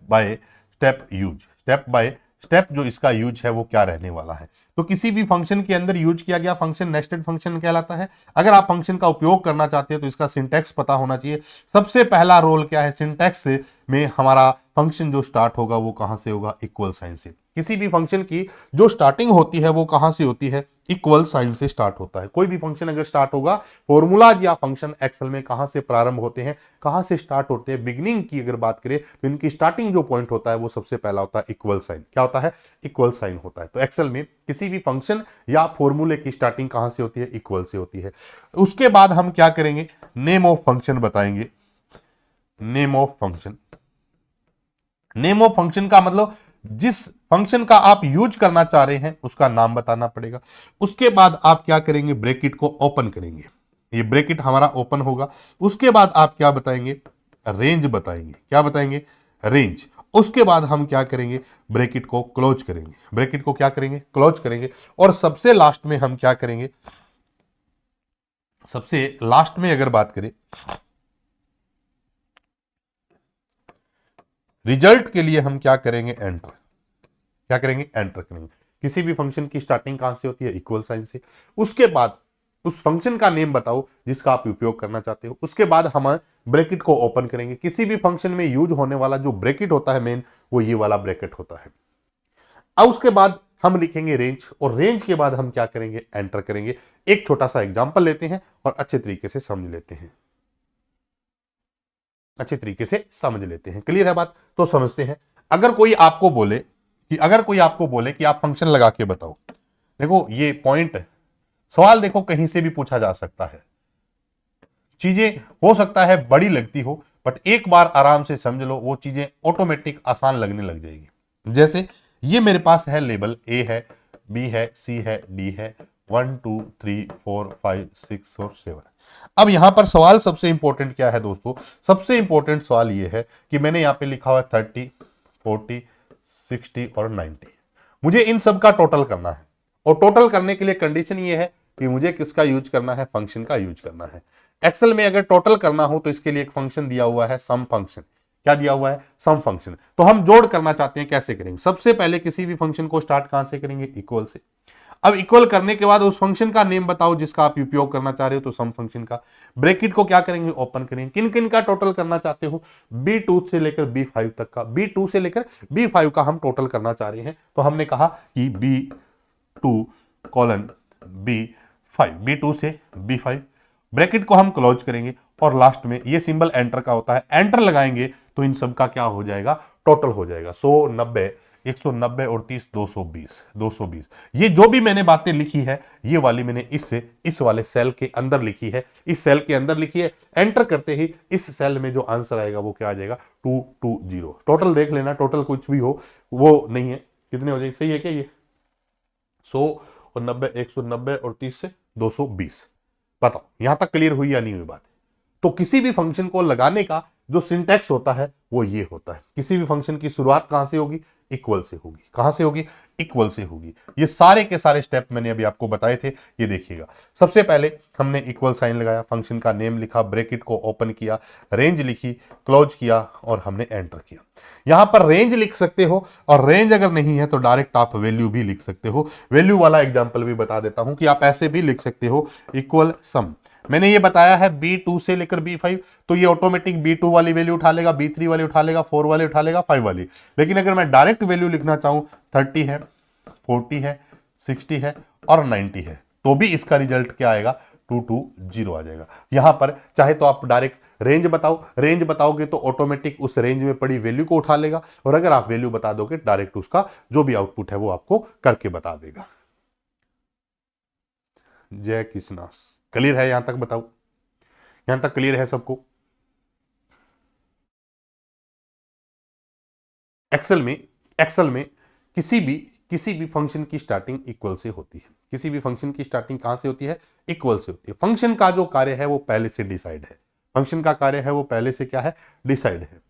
Speaker 1: by step जो इसका यूज है वो क्या रहने वाला है। तो किसी भी फंक्शन के अंदर यूज किया गया फंक्शन नेस्टेड फंक्शन कहलाता है। अगर आप फंक्शन का उपयोग करना चाहते हैं तो इसका सिंटैक्स पता होना चाहिए। सबसे पहला रोल क्या है, सिंटैक्स में हमारा फंक्शन जो स्टार्ट होगा वो कहां से होगा, इक्वल साइन से। किसी भी फंक्शन की जो स्टार्टिंग होती है वो कहां से होती है, इक्वल साइन से स्टार्ट होता है। कोई भी फंक्शन अगर स्टार्ट होगा, फॉर्मूलाज या फंक्शन एक्सेल में कहां से प्रारंभ होते हैं, कहां से स्टार्ट होते हैं, बिगिनिंग की अगर बात करें तो इनकी स्टार्टिंग जो पॉइंट होता है वो सबसे पहला होता है इक्वल साइन। क्या होता है, इक्वल साइन होता है। तो एक्सेल में किसी भी फंक्शन या फॉर्मूले की स्टार्टिंग कहां से होती है, इक्वल से होती है। उसके बाद हम क्या करेंगे, नेम ऑफ फंक्शन बताएंगे। नेम ऑफ फंक्शन का मतलब जिस फंक्शन का आप यूज करना चाह रहे हैं उसका नाम बताना पड़ेगा। उसके बाद आप क्या करेंगे, ब्रैकेट को ओपन करेंगे, ये ब्रैकेट हमारा ओपन होगा। उसके बाद आप क्या बताएंगे, रेंज बताएंगे। क्या बताएंगे, रेंज। उसके बाद हम क्या करेंगे, ब्रैकेट को क्लोज करेंगे। ब्रैकेट को क्या करेंगे, क्लोज करेंगे। और सबसे लास्ट में हम क्या करेंगे, सबसे लास्ट में अगर बात करें, रिजल्ट के लिए हम क्या करेंगे, एंटर। क्या करेंगे, एंटर करेंगे। किसी भी फंक्शन की स्टार्टिंग कहां से होती है, इक्वल साइन से। उसके बाद उस फंक्शन का नेम बताओ जिसका आप उपयोग करना चाहते हो। उसके बाद हम ब्रैकेट को ओपन करेंगे। किसी भी फंक्शन में यूज होने वाला जो ब्रैकेट होता है मेन, वो ये वाला ब्रैकेट होता है। अब उसके बाद हम लिखेंगे रेंज, और रेंज के बाद हम क्या करेंगे, एंटर करेंगे। एक छोटा सा एग्जांपल लेते हैं और अच्छे तरीके से समझ लेते हैं, अच्छे तरीके से समझ लेते हैं। क्लियर है बात? तो समझते हैं। अगर कोई आपको बोले कि आप फंक्शन लगा के बताओ, देखो ये पॉइंट सवाल देखो कहीं से भी पूछा जा सकता है, चीजें हो सकता है बड़ी लगती हो, बट एक बार आराम से समझ लो, वो चीजें ऑटोमेटिक आसान लगने लग जाएगी। जैसे ये मेरे पास है लेबल, ए है, बी है, सी है, डी है, 1 2 3 4 5 6 और 7। अब यहां पर सवाल सबसे इंपॉर्टेंट क्या है दोस्तों, सबसे इंपॉर्टेंट सवाल ये है कि मैंने यहां पे लिखा हुआ है 30 40 60 और 90। मुझे इन सब का टोटल करना है, और टोटल करने के लिए कंडीशन ये है कि मुझे किसका यूज करना है, फंक्शन का यूज करना है। एक्सेल में अगर टोटल करना हो तो इसके लिए एक फंक्शन दिया हुआ है, सम फंक्शन। क्या दिया हुआ है? सम फंक्शन। तो हम जोड़ करना चाहते हैं, कैसे करेंगे? सबसे पहले किसी भी फंक्शन को स्टार्ट कहां से करेंगे? इक्वल से। अब इक्वल करने के बाद उस फंक्शन का नेम बताओ जिसका आप उपयोग करना चाह रहे हो, तो सम फंक्शन का। ब्रैकेट को क्या करेंगे? ओपन करेंगे। किन किन का टोटल करना चाहते हो? B2 से लेकर B5 तक का, B2 से लेकर B5 का हम टोटल करना चाह रहे हैं। तो हमने कहा कि B2 कॉलन B5, B2 से B5, ब्रैकेट को हम क्लोज करेंगे, और लास्ट में ये सिंबल एंटर का होता है, एंटर लगाएंगे तो इन सब का क्या हो जाएगा? टोटल हो जाएगा। 190 190 और 30 220 220। ये जो भी मैंने बातें लिखी है, ये वाली मैंने इस वाले सेल के अंदर लिखी है, इस सेल के अंदर लिखी है। एंटर करते ही इस सेल में जो आंसर आएगा वो क्या आ जाएगा? 220। टोटल देख लेना, टोटल कुछ भी हो वो नहीं है, कितने हो जाएगी? सही है क्या ये? 100 और 90, 190 और 30 से 220। बताओ यहां तक क्लियर हुई या नहीं हुई बात? तो किसी भी फंक्शन को लगाने का जो सिंटैक्स होता है वो ये होता है। किसी भी फंक्शन की शुरुआत कहां से होगी? इक्वल से होगी। कहां से होगी? इक्वल से होगी। ये सारे के सारे स्टेप मैंने अभी आपको बताए थे, ये देखिएगा। सबसे पहले हमने इक्वल साइन लगाया, फंक्शन का नेम लिखा, ब्रैकेट को ओपन किया, रेंज लिखी, क्लोज किया, और हमने एंटर किया। यहां पर रेंज लिख सकते हो, और रेंज अगर नहीं है तो डायरेक्ट आप वैल्यू भी लिख सकते हो। वैल्यू वाला एग्जाम्पल भी बता देता हूं कि आप ऐसे भी लिख सकते हो, इक्वल सम। मैंने ये बताया है B2 से लेकर B5, तो ये ऑटोमेटिक B2 वाली वैल्यू उठा लेगा, B3 वाली उठा लेगा, 4 वाली उठा लेगा, 5 वाली। लेकिन अगर मैं डायरेक्ट वैल्यू लिखना चाहूं, 30 है, 40 है, 60 है और 90 है, तो भी इसका रिजल्ट क्या आएगा? 220 आ जाएगा। यहां पर चाहे तो आप डायरेक्ट रेंज बताओ, रेंज बताओगे तो ऑटोमेटिक उस रेंज में पड़ी वैल्यू को उठा लेगा, और अगर आप वैल्यू बता दोगे डायरेक्ट उसका जो भी आउटपुट है वो आपको करके बता देगा। जय कृष्णा। क्लियर है यहां तक? बताओ यहां तक क्लियर है सबको? एक्सेल में किसी भी फंक्शन की स्टार्टिंग इक्वल से होती है। किसी भी फंक्शन की स्टार्टिंग कहां से होती है? इक्वल से होती है। फंक्शन का जो कार्य है वो पहले से डिसाइड है। फंक्शन का कार्य है वो पहले से क्या है? डिसाइड है।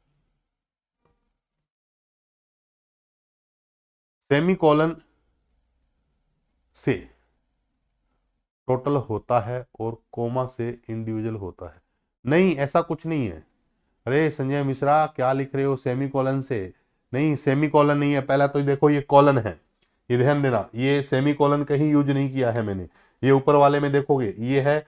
Speaker 1: सेमीकोलन से टोटल होता है और कोमा से इंडिविजुअल होता है। नहीं, ऐसा कुछ नहीं है। अरे संजय मिश्रा क्या लिख रहे हो? सेमीकोलन से नहीं, सेमीकोलन नहीं है। पहला तो देखो ये कॉलन है, ये ध्यान देना, ये सेमीकोलन कहीं यूज नहीं किया है मैंने। ये ऊपर वाले में देखोगे ये है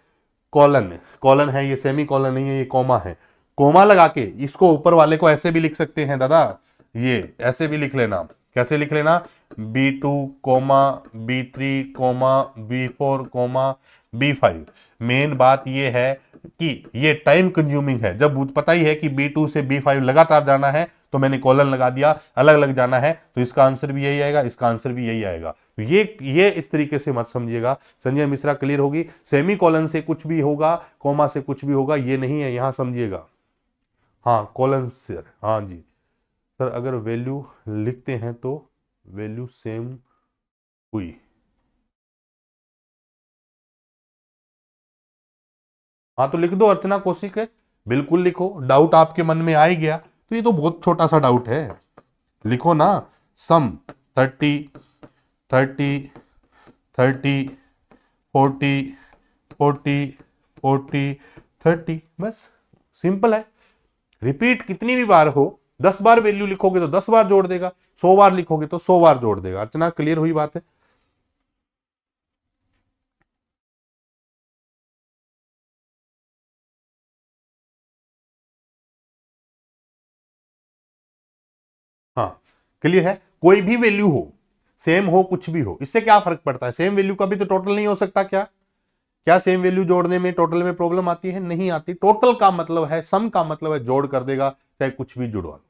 Speaker 1: कॉलन, कॉलन है, ये सेमीकोलन नहीं है, ये कोमा है। कोमा लगा के इसको ऊपर वाले को ऐसे भी लिख सकते हैं दादा, ये ऐसे भी लिख लेना। कैसे लिख लेना? B2 coma B3 coma B4 coma B5। Main बात ये है कि ये टाइम कंज्यूमिंग है। जब पता ही है कि B2 से B5 लगातार जाना है तो मैंने कॉलन लगा दिया, अलग अलग जाना है तो इसका आंसर भी यही आएगा, इसका आंसर भी यही आएगा। तो ये इस तरीके से मत समझिएगा। संजय मिश्रा क्लियर होगी? सेमी कॉलन से कुछ भी होगा, कोमा से कुछ भी होगा, ये नहीं है, यहां समझिएगा। हाँ कॉलन से, हाँ जी सर, अगर वैल्यू लिखते हैं तो वैल्यू सेम हुई। हाँ तो लिख दो, अर्चना कौशिक है, बिल्कुल लिखो। डाउट आपके मन में आ ही गया तो ये तो बहुत छोटा सा डाउट है, लिखो ना। सम 30 30 30 40 40 40 30, बस सिंपल है। रिपीट कितनी भी बार हो, 10 बार वैल्यू लिखोगे तो 10 बार जोड़ देगा, 100 बार लिखोगे तो 100 बार जोड़ देगा। अर्चना क्लियर हुई बात है? क्लियर है? कोई भी वैल्यू हो, सेम हो, कुछ भी हो, इससे क्या फर्क पड़ता है? सेम वैल्यू का भी तो टोटल नहीं हो सकता क्या? क्या सेम वैल्यू जोड़ने में, टोटल में प्रॉब्लम आती है? नहीं आती। टोटल का मतलब है, सम का मतलब है जोड़ कर देगा, चाहे कुछ भी जुड़वा लो।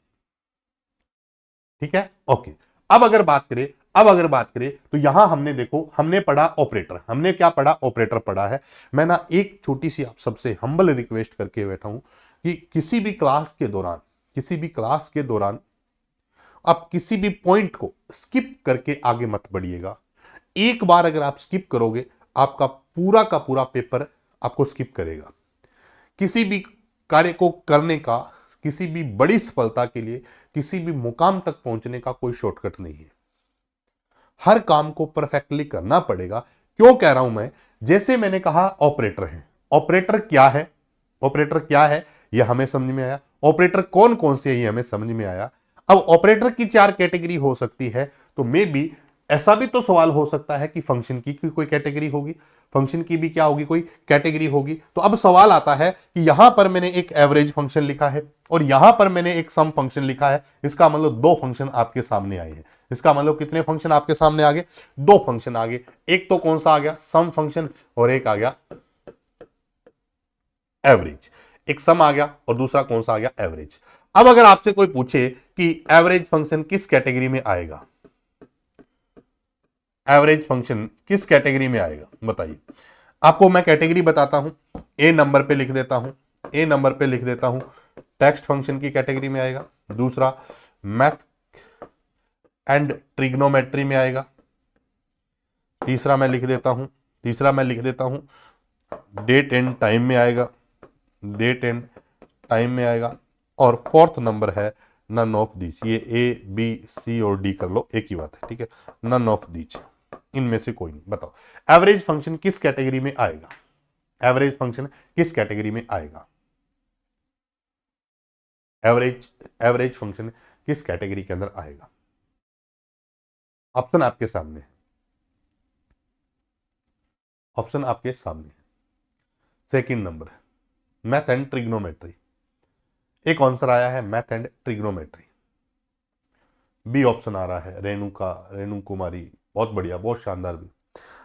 Speaker 1: ठीक है, ओके। अब अगर बात करें तो यहां हमने देखो, हमने पढ़ा ऑपरेटर। हमने क्या पढ़ा? ऑपरेटर पढ़ा है। मैं ना एक छोटी सी आप सबसे हम्बल रिक्वेस्ट करके बैठा हूं कि किसी भी क्लास के दौरान आप किसी भी पॉइंट को स्किप करके आगे मत बढ़िएगा। एक बार अगर आप स्किप करोगे, आपका पूरा का पूरा पेपर आपको स्किप करेगा। किसी भी कार्य को करने का, किसी भी बड़ी सफलता के लिए, किसी भी मुकाम तक पहुंचने का कोई शॉर्टकट नहीं है। हर काम को परफेक्टली करना पड़ेगा। क्यों कह रहा हूं मैं? जैसे मैंने कहा ऑपरेटर है। ऑपरेटर क्या है? ऑपरेटर क्या है यह हमें समझ में आया। ऑपरेटर कौन कौन से है ये हमें समझ में आया। अब ऑपरेटर की 4 कैटेगरी हो सकती है, तो मे बी ऐसा भी तो सवाल हो सकता है कि फंक्शन की कोई कैटेगरी होगी, फंक्शन की भी क्या होगी, कोई कैटेगरी होगी। तो अब सवाल आता है कि यहां पर मैंने एक एवरेज फंक्शन लिखा है और यहां पर मैंने एक सम फंक्शन लिखा है। इसका मतलब 2 फंक्शन आपके सामने आए हैं। इसका मतलब कितने फंक्शन आपके सामने आ गए? 2 फंक्शन आ गए। एक तो कौन सा आ गया? सम फंक्शन, और एक आ गया एवरेज। एक सम आ गया और दूसरा कौन सा आ गया? एवरेज। अब अगर आपसे कोई पूछे कि एवरेज फंक्शन किस कैटेगरी में आएगा, एवरेज फंक्शन किस कैटेगरी में आएगा, बताइए। आपको मैं कैटेगरी बताता हूं, ए नंबर पे लिख देता हूं, ए नंबर पे लिख देता हूं। टेक्स्ट फंक्शन की कैटेगरी में आएगा। दूसरा मैथ एंड ट्रिग्नोमेट्री में आएगा। तीसरा मैं लिख देता हूं डेट एंड टाइम में आएगा, डेट एंड टाइम में आएगा। और फोर्थ नंबर है नन ऑफ दीज। ये ए बी सी और डी कर लो, एक ही बात है, ठीक है। नन ऑफ दीज, इनमें से कोई नहीं। बताओ एवरेज फंक्शन किस कैटेगरी में आएगा? एवरेज फंक्शन किस कैटेगरी में आएगा? एवरेज फंक्शन किस कैटेगरी के अंदर आएगा? ऑप्शन आपके सामने है, ऑप्शन आपके सामने है। Second number math and trigonometry. एक आंसर आया है math and trigonometry. B option आ रहा है रेणु कुमारी, बहुत बढ़िया, बहुत शानदार। भी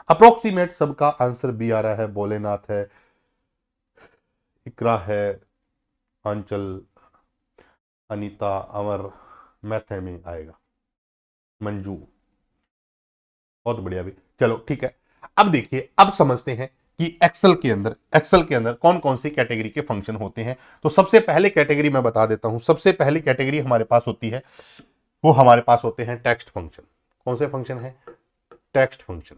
Speaker 1: अप्रोक्सीमेट सबका आंसर बी आ रहा है। भोलेनाथ है, इकरा है, अंचल, अनीता, अमर, मैथ में आएगा, मंजू, बहुत बढ़िया। भी चलो ठीक है। अब देखिए, अब समझते हैं कि एक्सेल के अंदर कौन कौन सी कैटेगरी के फंक्शन होते हैं। तो सबसे पहले कैटेगरी मैं बता देता हूं। सबसे पहली कैटेगरी हमारे पास होती है, वो हमारे पास होते हैं टेक्स्ट फंक्शन। कौन से फंक्शन है? Text function.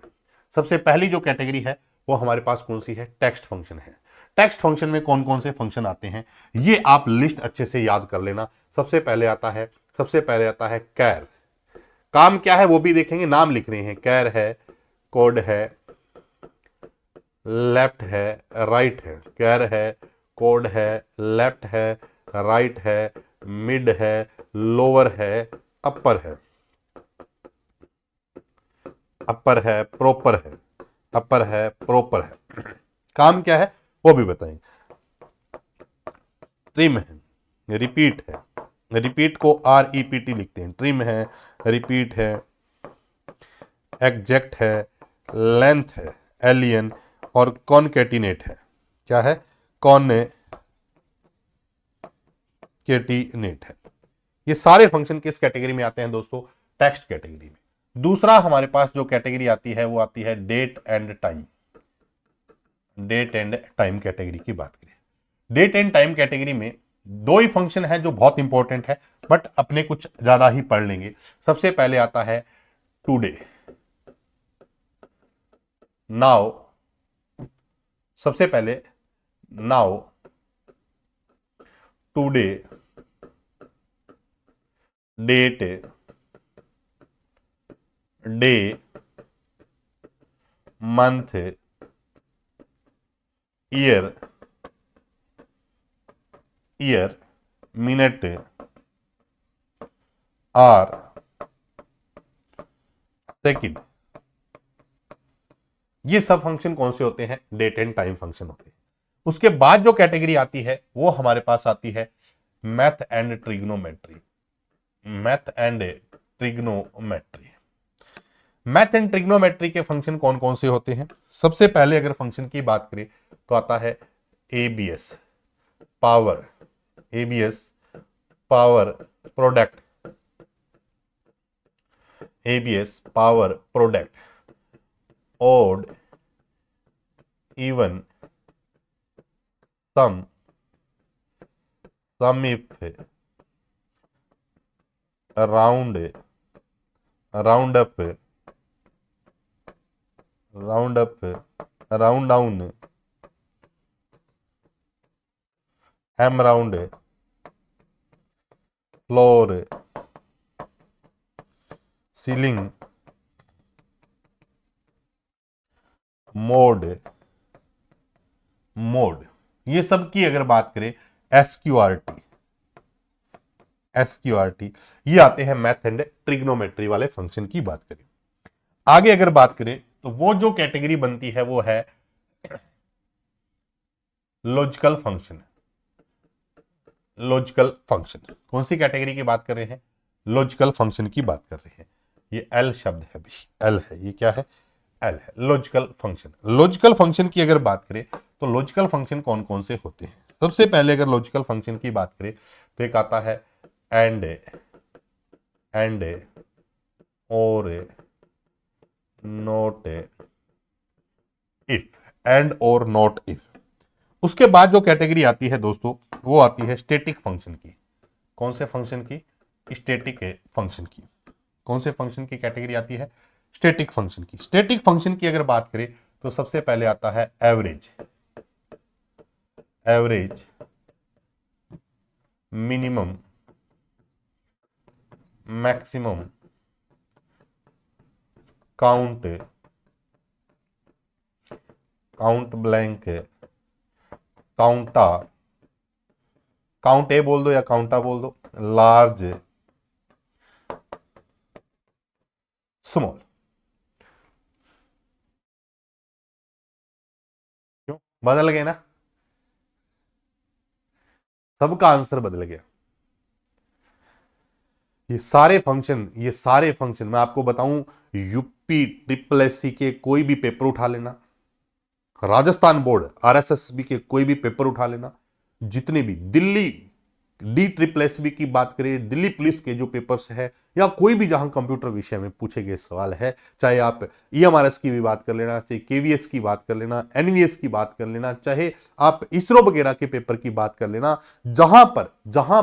Speaker 1: सबसे पहली जो कैटेगरी है वो हमारे पास कौन सी है? टेक्स्ट फंक्शन है। टेक्स्ट फंक्शन में कौन कौन से फंक्शन आते हैं ये आप लिस्ट अच्छे से याद कर लेना। सबसे पहले आता है कैर। काम क्या है वो भी देखेंगे, नाम लिख रहे हैं। कैर है, कोड है, लेफ्ट है, राइट है। कैर है, कोड है, लेफ्ट है, राइट है, मिड है, लोअर है, अपर है, अपर है, प्रॉपर है, अपर है, प्रॉपर है। काम क्या है वो भी बताएं। ट्रिम है, रिपीट है, रिपीट को REPT लिखते हैं। ट्रिम है, रिपीट है, एग्जैक्ट है, लेंथ है, एलियन, और कॉनकेटिनेट है। क्या है? कॉनकेटिनेट है। ये सारे फंक्शन किस कैटेगरी में आते हैं दोस्तों? टेक्स्ट कैटेगरी में। दूसरा हमारे पास जो कैटेगरी आती है वो आती है date and time. Date and time category की बात करें, डेट एंड टाइम कैटेगरी में 2 ही फंक्शन है जो बहुत इंपॉर्टेंट है, बट अपने कुछ ज्यादा ही पढ़ लेंगे। सबसे पहले आता है टुडे, नाउ। सबसे पहले now, today, date, day, month, year, minute, hour, second. ये सब फंक्शन कौन से होते हैं? डेट एंड टाइम फंक्शन होते हैं। उसके बाद जो कैटेगरी आती है वो हमारे पास आती है math and trigonometry. Math and trigonometry. Math and trigonometry के फंक्शन कौन कौन से होते हैं? सबसे पहले अगर फंक्शन की बात करें तो आता है ABS power, ABS power product, ABS power product, odd, even, sum, sum if, round, round up, round up, round down, M round, floor, ceiling, mod, mod, ये सब की अगर बात करें एसक्यूआरटी, एसक्यूआरटी, ये आते हैं मैथ एंड ट्रिग्नोमेट्री वाले फंक्शन की बात करें। आगे अगर बात करें तो वो जो कैटेगरी बनती है वो है लॉजिकल फंक्शन। लॉजिकल फंक्शन कौन सी कैटेगरी की बात कर रहे हैं? लॉजिकल फंक्शन की बात कर रहे हैं। ये एल शब्द है भाई, एल है, ये क्या है? एल है, लॉजिकल फंक्शन। लॉजिकल फंक्शन की अगर बात करें तो लॉजिकल फंक्शन कौन कौन से होते हैं? सबसे पहले अगर लॉजिकल फंक्शन की बात करें तो एक आता है एंड, और, नॉट, इफ, एंड और नॉट इफ। उसके बाद जो कैटेगरी आती है दोस्तों वो आती है स्टैटिक फंक्शन की। कौन से फंक्शन की? स्टैटिक फंक्शन की। कौन से फंक्शन की कैटेगरी आती है? स्टैटिक फंक्शन की। स्टैटिक फंक्शन की अगर बात करें तो सबसे पहले आता है average, average, minimum, maximum, count, count blank, counta, count A बोल दो या काउंटा बोल दो, लार्ज, स्मॉल। क्यों बदल गए ना? सबका आंसर बदल गया। ये सारे फंक्शन, ये सारे फंक्शन मैं आपको बताऊं, यूपी ट्रिपल एससी के कोई भी पेपर उठा लेना, राजस्थान बोर्ड आरएसएसबी के कोई भी पेपर उठा लेना, जितने भी Delhi D triple S B की बात करें, दिल्ली पुलिस के जो पेपर्स है या कोई भी जहां कंप्यूटर विषय में पूछे गए सवाल है, चाहे आप ईएमआरएस की भी बात कर लेना, चाहे केवीएस की बात कर लेना, एनवीएस की बात कर लेना, चाहे आप इसरो वगैरह के पेपर की बात कर लेना, जहां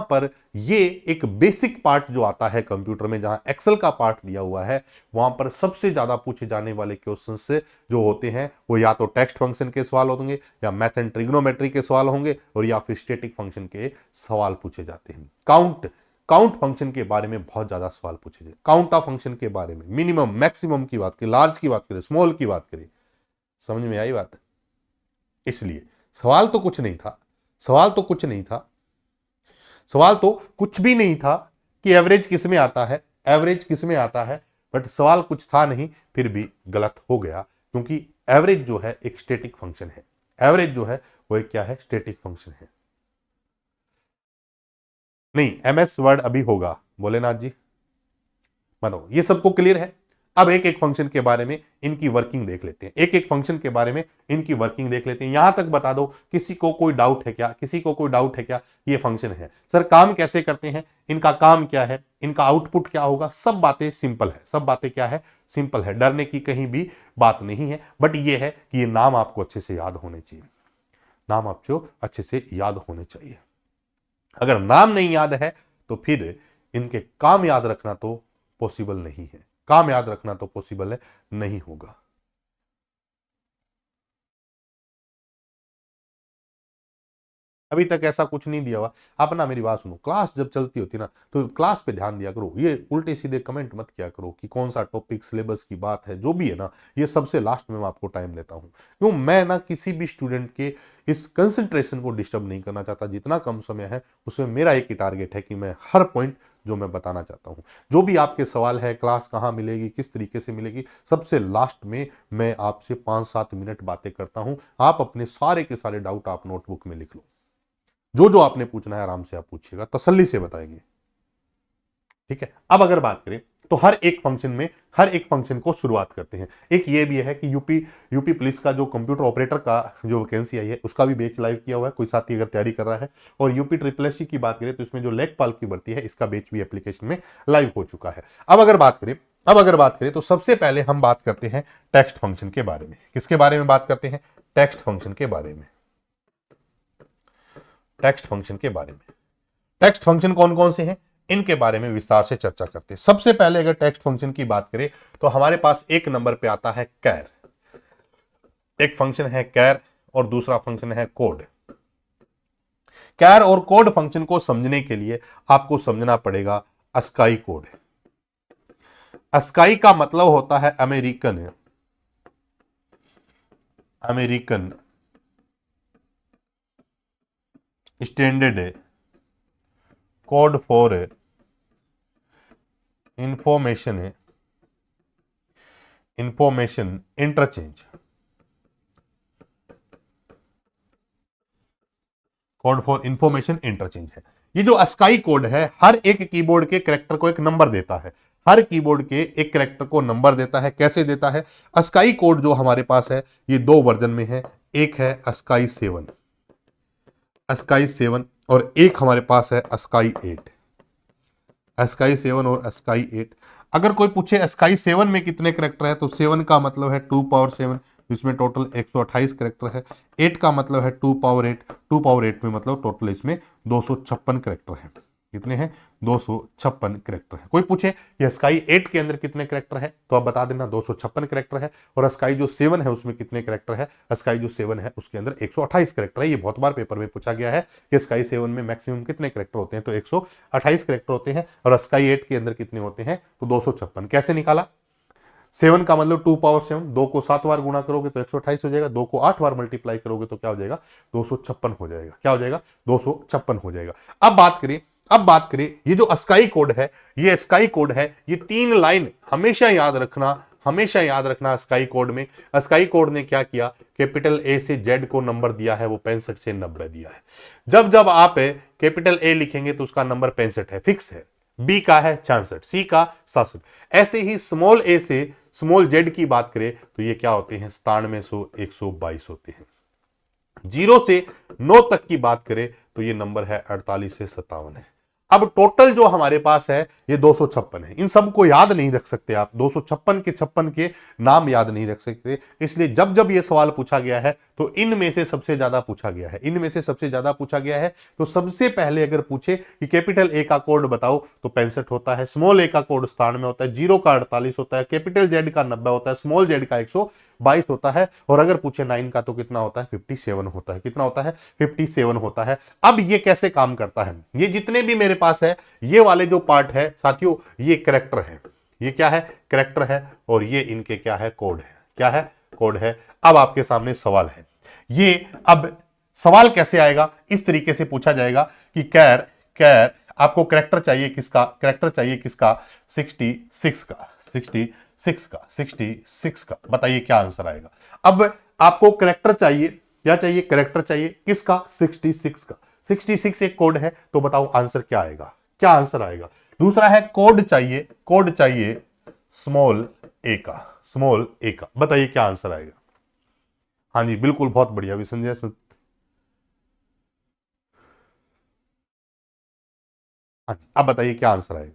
Speaker 1: पर ये एक बेसिक पार्ट जो आता है कंप्यूटर में, जहां एक्सेल का पार्ट दिया हुआ है, वहां पर सबसे ज्यादा पूछे जाने वाले क्वेश्चन से जो होते हैं वो या तो टेक्स्ट फंक्शन के सवाल होंगे, या मैथ एंड ट्रिग्नोमेट्री के सवाल होंगे, और या फिर स्टैटिक फंक्शन के सवाल पूछे जाते हैं। काउंट फंक्शन के बारे में बहुत ज्यादा सवाल पूछे जाए, काउंटा फंक्शन के बारे में, मिनिमम मैक्सिमम की बात करें, लार्ज की बात करें, स्मॉल की बात करें। समझ में आई बात? इसलिए सवाल तो कुछ नहीं था, सवाल तो कुछ नहीं था, सवाल तो कुछ भी नहीं था कि एवरेज किस में आता है, एवरेज किस में आता है, बट सवाल कुछ था नहीं, फिर भी गलत हो गया, क्योंकि एवरेज जो है एक स्टैटिक फंक्शन है। एवरेज जो है वो एक क्या है? स्टैटिक फंक्शन है। नहीं, एमएस वर्ड अभी होगा भोलेनाथ जी, बताओ ये सबको क्लियर है? अब एक एक फंक्शन के बारे में इनकी वर्किंग देख लेते हैं, एक एक फंक्शन के बारे में इनकी वर्किंग देख लेते हैं। यहां तक बता दो, किसी को कोई डाउट है क्या? किसी को कोई डाउट है क्या? ये फंक्शन है सर, काम कैसे करते हैं, इनका काम क्या है, इनका आउटपुट क्या होगा? सब बातें सिंपल है, सब बातें क्या है? सिंपल है, डरने की कहीं भी बात नहीं है। बट ये है कि ये नाम आपको अच्छे से याद होने चाहिए, नाम आपको अच्छे से याद होने चाहिए। अगर नाम नहीं याद है तो फिर इनके काम याद रखना तो पॉसिबल नहीं है, काम याद रखना तो पॉसिबल है नहीं होगा। अभी तक ऐसा कुछ नहीं दिया हुआ। आप ना मेरी बात सुनो, क्लास जब चलती होती ना तो क्लास पे ध्यान दिया करो, ये उल्टे सीधे कमेंट मत किया करो कि कौन सा टॉपिक, सिलेबस की बात है, जो भी है ना, ये सबसे लास्ट में मैं आपको टाइम देता हूं, क्यों मैं ना किसी भी स्टूडेंट के इस कंसंट्रेशन को डिस्टर्ब नहीं करना चाहता। जितना कम समय है उसमें मेरा एक ही टारगेट है कि मैं हर पॉइंट जो मैं बताना चाहता हूं, जो भी आपके सवाल है, क्लास कहाँ मिलेगी, किस तरीके से मिलेगी, सबसे लास्ट में मैं आपसे 5-7 मिनट बातें करता हूं। आप अपने सारे के सारे डाउट आप नोटबुक में लिख लो, जो जो आपने पूछना है आराम से आप पूछिएगा, तसल्ली से बताएंगे, ठीक है? अब अगर बात करें तो हर एक फंक्शन को शुरुआत करते हैं। एक ये भी है कि यूपी पुलिस का जो कंप्यूटर ऑपरेटर का जो वैकेंसी आई है उसका भी बैच लाइव किया हुआ है, कोई साथी अगर तैयारी कर रहा है। और यूपी ट्रिपल की बात करें तो इसमें जो लेखपाल की भर्ती है इसका बैच भी एप्लीकेशन में लाइव हो चुका है। अब अगर बात करें तो सबसे पहले हम बात करते हैं टेक्स्ट फंक्शन के बारे में। किसके बारे में बात करते हैं? टेक्स्ट फंक्शन के बारे में। टेक्स्ट फंक्शन कौन कौन से हैं, इनके बारे में विस्तार से चर्चा करते हैं। सबसे पहले अगर टेक्स्ट फंक्शन की बात करें तो हमारे पास एक नंबर पे आता है कैर। एक फंक्शन है कैर और दूसरा फंक्शन है कोड। कैर और कोड फंक्शन को समझने के लिए आपको समझना पड़ेगा अस्काई कोड। अस्काई का मतलब होता है American standard code for information interchange. Code for information interchange है। ये जो अस्काई कोड है हर एक कीबोर्ड के कैरेक्टर को एक नंबर देता है। हर कीबोर्ड के एक कैरेक्टर को नंबर देता है। कैसे देता है? अस्काई कोड जो हमारे पास है ये दो वर्जन में है। एक है अस्काई 7 और एक हमारे पास है अस्काई 8। अस्काई 7 और अस्काई 8। अगर कोई पूछे अस्काई 7 में कितने कैरेक्टर है तो 7 का मतलब है 2 पावर 7, इसमें टोटल 128 कैरेक्टर है। 8 का मतलब है 2 पावर 8, 2 पावर 8 में मतलब टोटल इसमें 256 कैरेक्टर है। कितने हैं? 256 कैरेक्टर है। कोई पूछे कि स्काई 8 के अंदर कितने कैरेक्टर है तो आप बता देना 256 कैरेक्टर है। और स्काई जो 7 है उसमें कितने कैरेक्टर है? स्काई जो 7 है उसके अंदर 128 कैरेक्टर है। ये बहुत बार पेपर में पूछा गया है कि स्काई 7 में मैक्सिमम कितने कैरेक्टर होते हैं तो 128 कैरेक्टर होते हैं। और स्काई 8 के अंदर कितने होते हैं तो 256। कैसे निकाला? 7 का मतलब 2 पावर 7, 2 को 7 बार गुणा करोगे तो 128 हो जाएगा। 2 को 8 बार मल्टीप्लाई करोगे तो क्या हो जाएगा? 256 हो जाएगा। क्या हो जाएगा? 256 हो जाएगा। अब बात करें ये जो अस्काई कोड है, ये अस्काई कोड है, ये 3 लाइन हमेशा याद रखना अस्काई कोड में। अस्काई कोड ने क्या किया? कैपिटल ए से जेड को नंबर दिया है वो 65 से 90 दिया है। जब आप कैपिटल ए लिखेंगे तो उसका नंबर 65 है, फिक्स है। बी का है 66, सी का 67। ऐसे ही स्मॉल ए से स्मॉल जेड की बात करें तो ये क्या होते हैं? 9700, 122 होते हैं। 0 से 9 तक की बात करें तो ये नंबर है 48 से 57 है। अब टोटल जो हमारे पास है ये 256 है। इन सबको याद नहीं रख सकते आप, 256 के 56 के नाम याद नहीं रख सकते। इसलिए जब ये सवाल पूछा गया है तो इनमें से सबसे ज्यादा पूछा गया है। तो सबसे पहले अगर पूछे कि कैपिटल ए का कोड बताओ तो 65 होता है, स्मॉल ए का कोड 97 होता है, 0 का 48 होता है, कैपिटल जेड का 90 होता है, स्मॉल जेड का 122 होता है। और अगर पूछे 9 का तो कितना होता है? 57 होता है। कितना होता है? 57 होता है। अब ये कैसे काम करता है? ये जितने भी मेरे पास है ये वाले जो पार्ट है साथियों ये कैरेक्टर है। ये क्या है? कैरेक्टर है। और ये इनके क्या है? कोड है। क्या है? कोड है। अब आपके सामने सवाल है, ये अब सवाल कैसे आएगा? इस तरीके से पूछा जाएगा कि कैर आपको कैरेक्टर चाहिए किसका? 66 का बताइए क्या आंसर आएगा? अब आपको कैरेक्टर चाहिए, क्या चाहिए? कैरेक्टर चाहिए किसका? 66 का। 66 एक कोड है तो बताओ आंसर क्या आएगा? क्या आंसर आएगा? दूसरा है कोड चाहिए स्मॉल ए का। बताइए क्या आंसर आएगा? हाँ जी बिल्कुल, बहुत बढ़िया विसंजय। हाँ जी, अब बताइए क्या आंसर आएगा?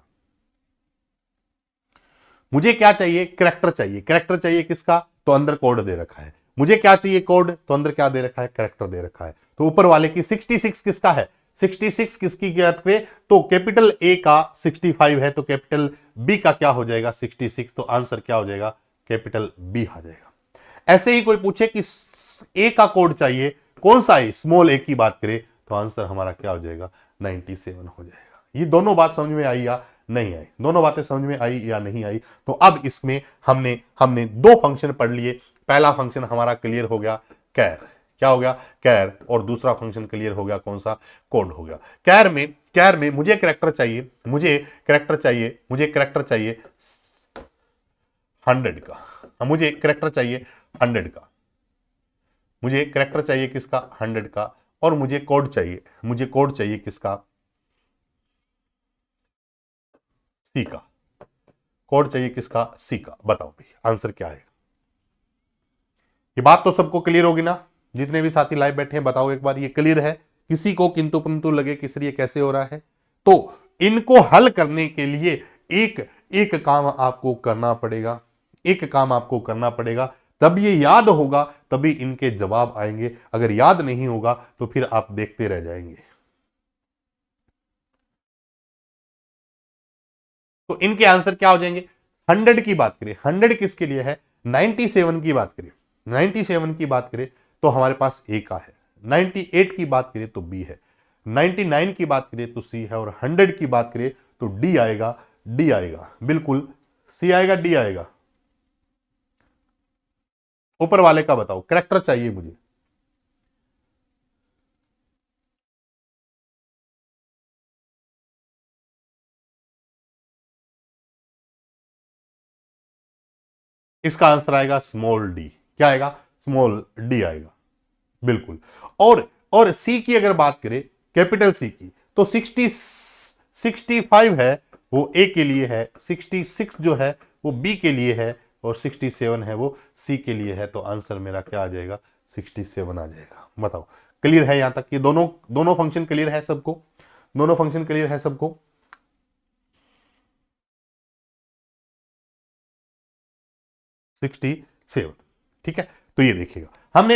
Speaker 1: मुझे क्या चाहिए? कैरेक्टर चाहिए किसका? तो अंदर कोड दे रखा है। मुझे क्या चाहिए? कोड, तो अंदर क्या दे रखा है? कैरेक्टर दे रखा है। तो ऊपर वाले की 66 किसका है? 66 किसकी बात करें तो कैपिटल ए का 65 है तो कैपिटल बी का क्या हो जाएगा? 66। तो आंसर क्या हो जाएगा? कैपिटल बी आ जाएगा। ऐसे ही कोई पूछे कि ए का कोड चाहिए, कौन सा है? स्मॉल ए की बात करें तो आंसर हमारा क्या हो जाएगा? 97 हो जाएगा। ये दोनों बात समझ में आई या नहीं आई? दोनों बातें समझ में आई या नहीं आई? तो अब इसमें हमने दो फंक्शन पढ़ लिए। पहला फंक्शन हमारा क्लियर हो गया, कैर। क्या हो गया? कैर। और दूसरा फंक्शन क्लियर हो गया, कौन सा? कोड हो गया। कैर में मुझे कैरेक्टर चाहिए 100 का। मुझे कैरेक्टर चाहिए 100 का। मुझे कैरेक्टर चाहिए किसका? 100 का। और मुझे कोड चाहिए किसका? सी का। कोड चाहिए किसका, सी का। बताओ भाई आंसर क्या आएगा। ये बात तो सबको क्लियर होगी ना, जितने भी साथी लाइव बैठे हैं बताओ एक बार, ये क्लियर है? किसी को किंतु परंतु लगे किस लिए कैसे हो रहा है? तो इनको हल करने के लिए एक एक काम आपको करना पड़ेगा, एक काम आपको करना पड़ेगा, तब ये याद होगा, तभी इनके जवाब आएंगे। अगर याद नहीं होगा तो फिर आप देखते रह जाएंगे। तो इनके आंसर क्या हो जाएंगे? 100 की बात करें, 100 किसके लिए है? 97 की बात करें, 97 की बात करें तो हमारे पास ए का है, 98 की बात करें तो बी है, 99 की बात करें तो सी है, और 100 की बात करें तो डी आएगा। डी आएगा, बिल्कुल सी आएगा, डी आएगा। ऊपर वाले का बताओ, करेक्टर चाहिए मुझे। इसका आंसर आएगा स्मॉल डी। क्या आएगा? स्मॉल डी आएगा, बिल्कुल। और सी की अगर बात करें, कैपिटल सी की, तो 65 है वो ए के लिए है, 66 जो है वो बी के लिए है, और 67 है वो सी के लिए है। तो आंसर मेरा क्या आ जाएगा? 67 आ जाएगा। बताओ क्लियर है यहां तक? ये दोनों दोनों फंक्शन क्लियर है सबको? दोनों फंक्शन क्लियर है सबको? 67, ठीक है। तो ये देखिएगा, हमने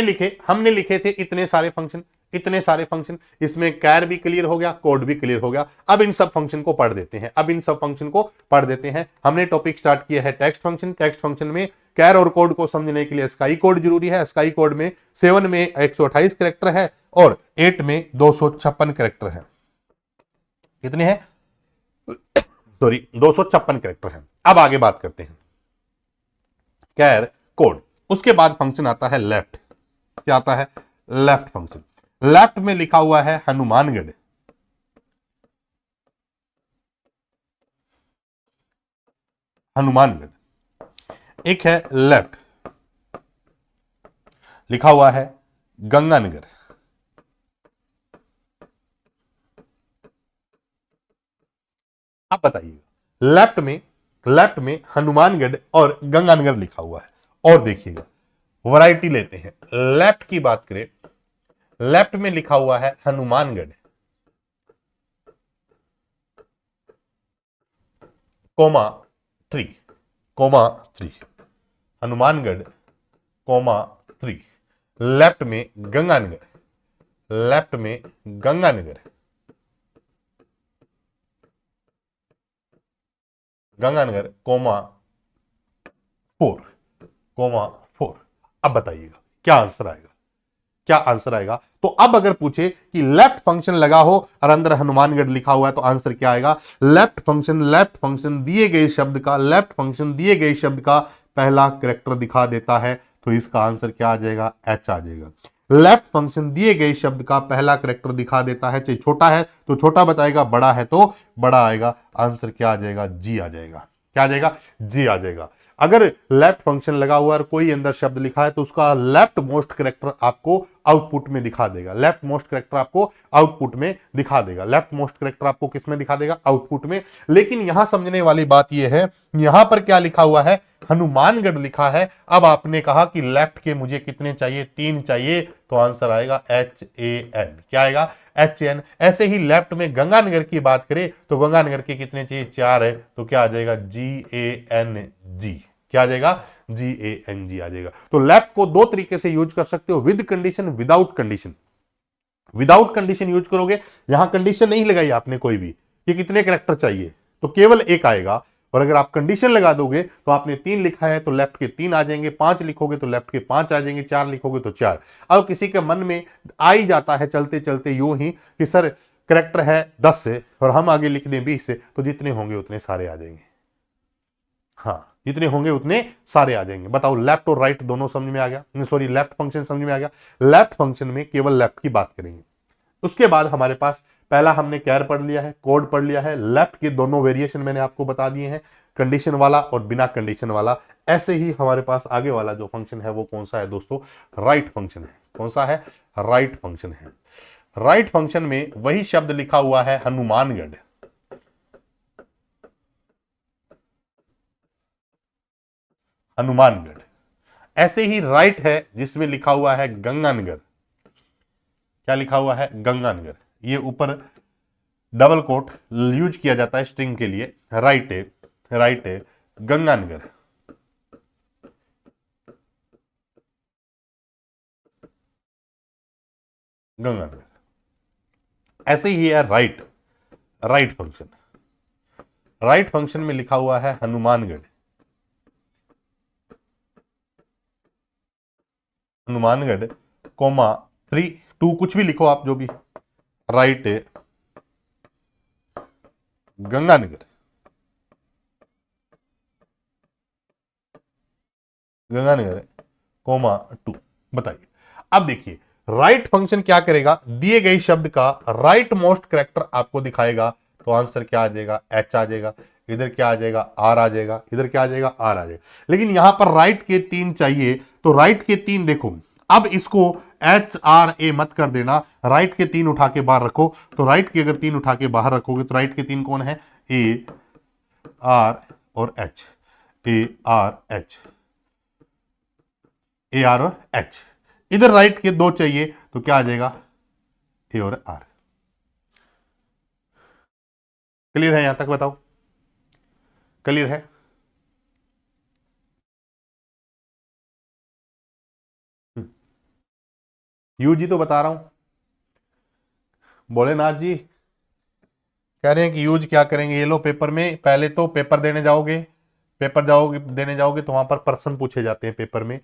Speaker 1: लिखे थे इतने सारे फंक्शन, इतने सारे फंक्शन, इसमें कैर भी क्लियर हो गया, कोड भी क्लियर हो गया। अब इन सब फंक्शन को पढ़ देते हैं, अब इन सब फंक्शन को पढ़ देते हैं। हमने टॉपिक स्टार्ट किया है टेक्स्ट फंक्शन। टेक्स्ट फंक्शन में कैर और कोड को समझने के लिए स्काई कोड जरूरी है। स्काई कोड में 7 में 128 कैरेक्टर है और 8 में 256 कैरेक्टर है। कितने हैं? सॉरी, 256 कैरेक्टर है। अब आगे बात करते हैं कैर कोड। उसके बाद फंक्शन आता है लेफ्ट। क्या आता है? Left function. लेफ्ट में लिखा हुआ है हनुमानगढ़। हनुमानगढ़ एक है, लेफ्ट लिखा हुआ है गंगानगर। आप बताइएगा, लेफ्ट में हनुमानगढ़ और गंगानगर लिखा हुआ है। और देखिएगा वैरायटी लेते हैं, लेफ्ट की बात करें, लेफ्ट में लिखा हुआ है Hanumangarh comma 3, comma 3, Hanumangarh comma 3। Left में गंगानगर, लेफ्ट में गंगानगर, गंगानगर कोमा 4, कोमा 4। अब बताइएगा क्या आंसर आएगा? क्या आंसर आएगा? तो अब अगर पूछे कि लेफ्ट फंक्शन लगा हो और अंदर हनुमानगढ़ लिखा हुआ है तो आंसर क्या आएगा? लेफ्ट फंक्शन दिए गए शब्द का, लेफ्ट फंक्शन दिए गए शब्द का पहला कैरेक्टर दिखा देता है। तो इसका आंसर क्या आ जाएगा? एच आ जाएगा। लेफ्ट फंक्शन दिए गए शब्द का पहला कैरेक्टर दिखा देता है, चाहे छोटा है तो छोटा बताएगा, बड़ा है तो बड़ा आएगा। आंसर क्या आ जाएगा? जी आ जाएगा। क्या आ जाएगा? जी आ जाएगा। अगर लेफ्ट फंक्शन लगा हुआ और कोई अंदर शब्द लिखा है तो उसका लेफ्ट मोस्ट कैरेक्टर आपको आउटपुट में दिखा देगा। लेफ्ट मोस्ट कैरेक्टर आपको आउटपुट में दिखा देगा। लेफ्ट मोस्ट कैरेक्टर आपको किस में दिखा देगा? आउटपुट में। लेकिन यहां समझने वाली बात यह है, यहां पर क्या लिखा हुआ है? हनुमानगढ़ लिखा है। अब आपने कहा कि लेफ्ट के मुझे कितने चाहिए? 3 चाहिए, तो आंसर आएगा HAN। क्या आएगा? HAN। ऐसे ही लेफ्ट में गंगानगर की बात करें तो गंगानगर के कितने चाहिए? 4 है, तो क्या आ जाएगा? GANG। क्या आ जाएगा? GANG आ जाएगा। तो लेफ्ट को दो तरीके से यूज कर सकते हो, with condition, without condition. Without condition use करोगे, यहां कंडीशन नहीं लगाई आपने कोई भी कि कितने कैरेक्टर चाहिए, तो केवल एक आएगा। और अगर आप कंडीशन लगा दोगे तो आपने 3 लिखा है तो लेफ्ट के 3 आ जाएंगे, 5 लिखोगे तो लेफ्ट के 5 आ जाएंगे, 4 लिखोगे तो 4। अब किसी के मन में आ ही जाता है चलते चलते यूं ही कि सर कैरेक्टर है 10 से और हम आगे लिख दें 20 से, तो जितने होंगे उतने सारे आ जाएंगे। हाँ, जितने होंगे उतने सारे आ जाएंगे। बताओ लेफ्ट और राइट दोनों समझ में आ गया? सॉरी, लेफ्ट फंक्शन समझ में आ गया। लेफ्ट फंक्शन में केवल लेफ्ट की बात करेंगे। उसके बाद हमारे पास पहला हमने कैर पढ़ लिया है, कोड पढ़ लिया है। लेफ्ट के दोनों वेरिएशन मैंने आपको बता दिए हैं, कंडीशन वाला और बिना कंडीशन वाला। ऐसे ही हमारे पास आगे वाला जो फंक्शन है वो कौन सा है दोस्तों? राइट फंक्शन है। कौन सा है? राइट फंक्शन है। राइट फंक्शन में वही शब्द लिखा हुआ है हनुमानगढ़। हनुमानगढ़। ऐसे ही राइट है जिसमें लिखा हुआ है गंगानगर। क्या लिखा हुआ है? गंगानगर। ये ऊपर डबल कोट यूज किया जाता है स्ट्रिंग के लिए। राइट है गंगानगर। गंगानगर। ऐसे ही है राइट फंक्शन। राइट फंक्शन में लिखा हुआ है हनुमानगढ़। हनुमानगढ़ कोमा 3 2 कुछ भी लिखो आप, जो भी। राइट गंगानगर। गंगानगर कोमा 2। बताइए। अब देखिए राइट फंक्शन क्या करेगा, दिए गए शब्द का राइट मोस्ट कैरेक्टर आपको दिखाएगा। तो आंसर क्या आ जाएगा? एच आ जाएगा। इधर क्या आ जाएगा? आर आ जाएगा। इधर क्या आ जाएगा? आर आ जाएगा। लेकिन यहां पर राइट के 3 चाहिए, तो राइट के 3 देखो। अब इसको एच आर ए मत कर देना, राइट के 3 उठा के बाहर रखो। तो राइट के अगर 3 उठा के बाहर रखोगे तो राइट के 3 कौन है? ए आर और H. A R H, A R और एच। इधर राइट के 2 चाहिए, तो क्या आ जाएगा? ए और आर। क्लियर है? यहां तक बताओ, क्लियर है? यूजी तो बता रहा हूं। भोलेनाथ जी कह रहे हैं कि यूज क्या करेंगे ये लो पेपर में। पहले तो पेपर देने जाओगे, देने जाओगे तो वहां पर प्रश्न पूछे जाते हैं पेपर में।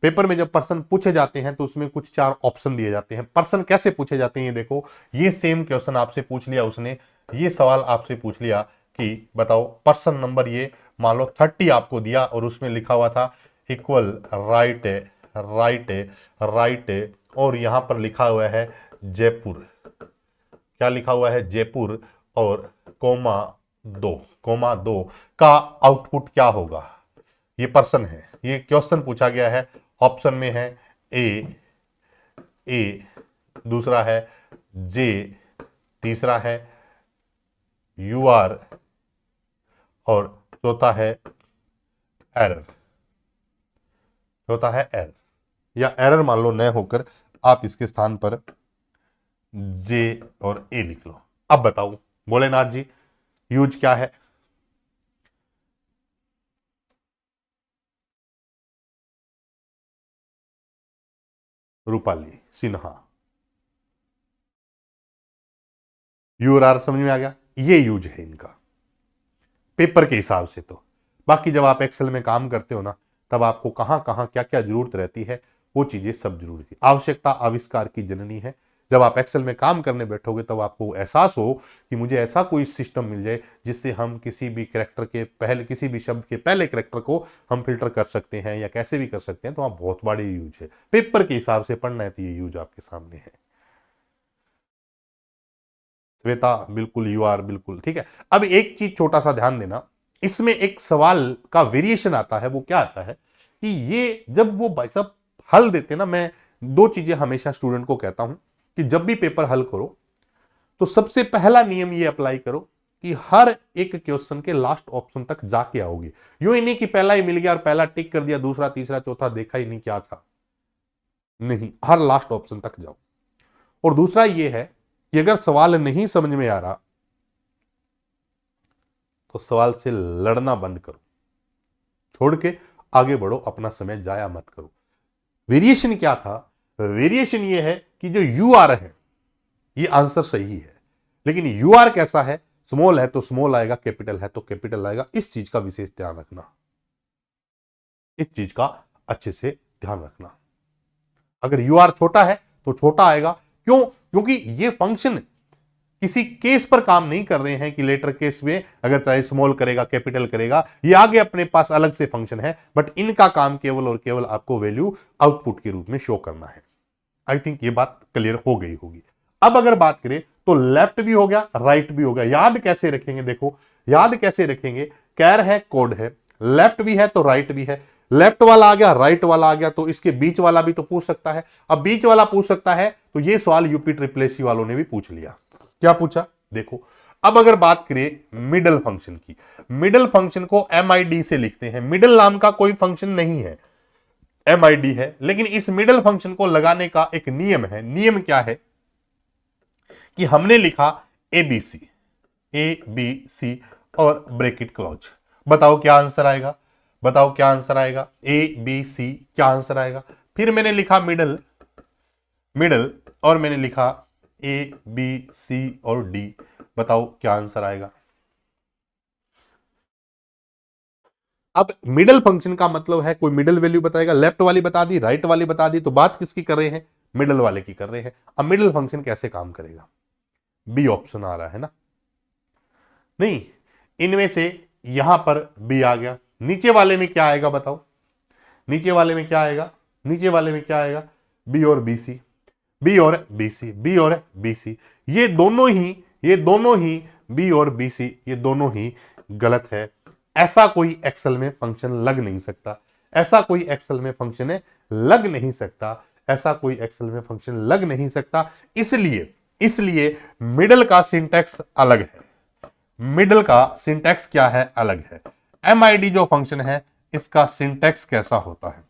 Speaker 1: पेपर में जब प्रश्न पूछे जाते हैं तो उसमें कुछ 4 ऑप्शन दिए जाते हैं। प्रश्न कैसे पूछे जाते हैं ये देखो। ये सेम क्वेश्चन आपसे पूछ लिया उसने, ये सवाल आपसे पूछ लिया कि बताओ प्रश्न नंबर ये मान लो 30 आपको दिया और उसमें लिखा हुआ था इक्वल राइट और यहां पर लिखा हुआ है जयपुर। क्या लिखा हुआ है? जयपुर और कोमा 2 का आउटपुट क्या होगा? ये प्रश्न है, ये क्वेश्चन पूछा गया है। ऑप्शन में है ए, दूसरा है जे, तीसरा है यू आर और चौथा है एरर। या एरर मान लो न होकर आप इसके स्थान पर जे और ए लिख लो। अब बताओ भोलेनाथ जी यूज क्या है? रूपाली सिन्हा। यू और आर समझ में आ गया? ये यूज है इनका पेपर के हिसाब से। तो बाकी जब आप एक्सेल में काम करते हो ना, तब आपको कहां कहां क्या क्या जरूरत रहती है, वो चीजें सब जरूरी थी। आवश्यकता आविष्कार की जननी है। जब आप एक्सेल में काम करने बैठोगे तब आपको एहसास हो कि मुझे ऐसा कोई सिस्टम मिल जाए जिससे हम किसी भी कैरेक्टर के पहले, किसी भी शब्द के पहले कैरेक्टर को हम फिल्टर कर सकते हैं या कैसे भी कर सकते हैं, तो आप बहुत बड़ी यूज है। पेपर के हिसाब से पढ़ना है तो ये यूज आपके सामने है। श्वेता बिल्कुल, यू आर बिल्कुल ठीक है। अब एक चीज छोटा सा ध्यान देना, इसमें एक सवाल का वेरिएशन आता है। वो क्या आता है कि ये जब वो भाई साहब हल देते ना, मैं 2 चीजें हमेशा स्टूडेंट को कहता हूं कि जब भी पेपर हल करो तो सबसे पहला नियम ये अप्लाई करो कि हर एक क्वेश्चन के लास्ट ऑप्शन तक जाके आओगे। यूं ही नहीं कि पहला ही मिल गया और पहला टिक कर दिया, दूसरा तीसरा चौथा देखा ही नहीं क्या था। नहीं, हर लास्ट ऑप्शन तक जाओ। और दूसरा ये है कि अगर सवाल नहीं समझ में आ रहा तो सवाल से लड़ना बंद करो, छोड़ के आगे बढ़ो, अपना समय जाया मत करो। वेरिएशन क्या था? वेरिएशन ये है कि जो यू आर है ये आंसर सही है, लेकिन यू आर कैसा है? स्मॉल है तो स्मॉल आएगा, कैपिटल है तो कैपिटल आएगा। इस चीज का विशेष ध्यान रखना, इस चीज का अच्छे से ध्यान रखना। अगर यू आर छोटा है तो छोटा आएगा। क्यों? क्योंकि ये फंक्शन किसी केस पर काम नहीं कर रहे हैं कि लेटर केस में अगर चाहे स्मॉल करेगा कैपिटल करेगा, ये आगे अपने पास अलग से फंक्शन है। बट इनका काम केवल और केवल आपको वैल्यू आउटपुट के रूप में शो करना है। आई थिंक ये बात क्लियर हो गई होगी। अब अगर बात करें तो लेफ्ट भी हो गया, राइट भी हो गया। याद कैसे रखेंगे? देखो याद कैसे रखेंगे। कैर है, कोड है, लेफ्ट भी है तो राइट भी है। लेफ्ट वाला आ गया, राइट वाला आ गया, तो इसके बीच वाला भी तो पूछ सकता है। अब बीच वाला पूछ सकता है तो ये सवाल यूपी ट्रिपल एससी वालों ने भी पूछ लिया। क्या पूछा? देखो अब अगर बात करें मिडल फंक्शन की, मिडल फंक्शन को MID से लिखते हैं। मिडल नाम का कोई फंक्शन नहीं है, MID है, लेकिन इस मिडल फंक्शन को लगाने का एक नियम है। नियम क्या है कि हमने लिखा ABC और ब्रैकेट क्लोज। बताओ क्या आंसर आएगा, बताओ क्या आंसर आएगा, ABC क्या आंसर आएगा। फिर मैंने लिखा मिडल, मिडल और मैंने लिखा ABC और D, बताओ क्या आंसर आएगा। अब मिडल फंक्शन का मतलब है कोई मिडल वैल्यू बताएगा, लेफ्ट वाली बता दी, राइट वाली बता दी, तो बात किसकी कर रहे हैं, मिडल वाले की कर रहे हैं। अब मिडल फंक्शन कैसे काम करेगा, बी ऑप्शन आ रहा है ना, नहीं, इनमें से यहां पर बी आ गया। नीचे वाले में क्या आएगा बताओ, नीचे वाले में क्या आएगा, नीचे वाले में क्या आएगा, बी और बी सी, बी और बी सी, बी और बी सी, ये दोनों ही, ये दोनों ही बी और बी सी, ये दोनों ही गलत है। ऐसा कोई एक्सेल में फंक्शन लग नहीं सकता, ऐसा कोई एक्सेल में फंक्शन लग नहीं सकता, ऐसा कोई एक्सेल में फंक्शन लग नहीं सकता। इसलिए, इसलिए मिडल का सिंटैक्स अलग है, मिडल का सिंटैक्स क्या है, अलग है। MID जो फंक्शन है इसका सिंटैक्स कैसा होता है,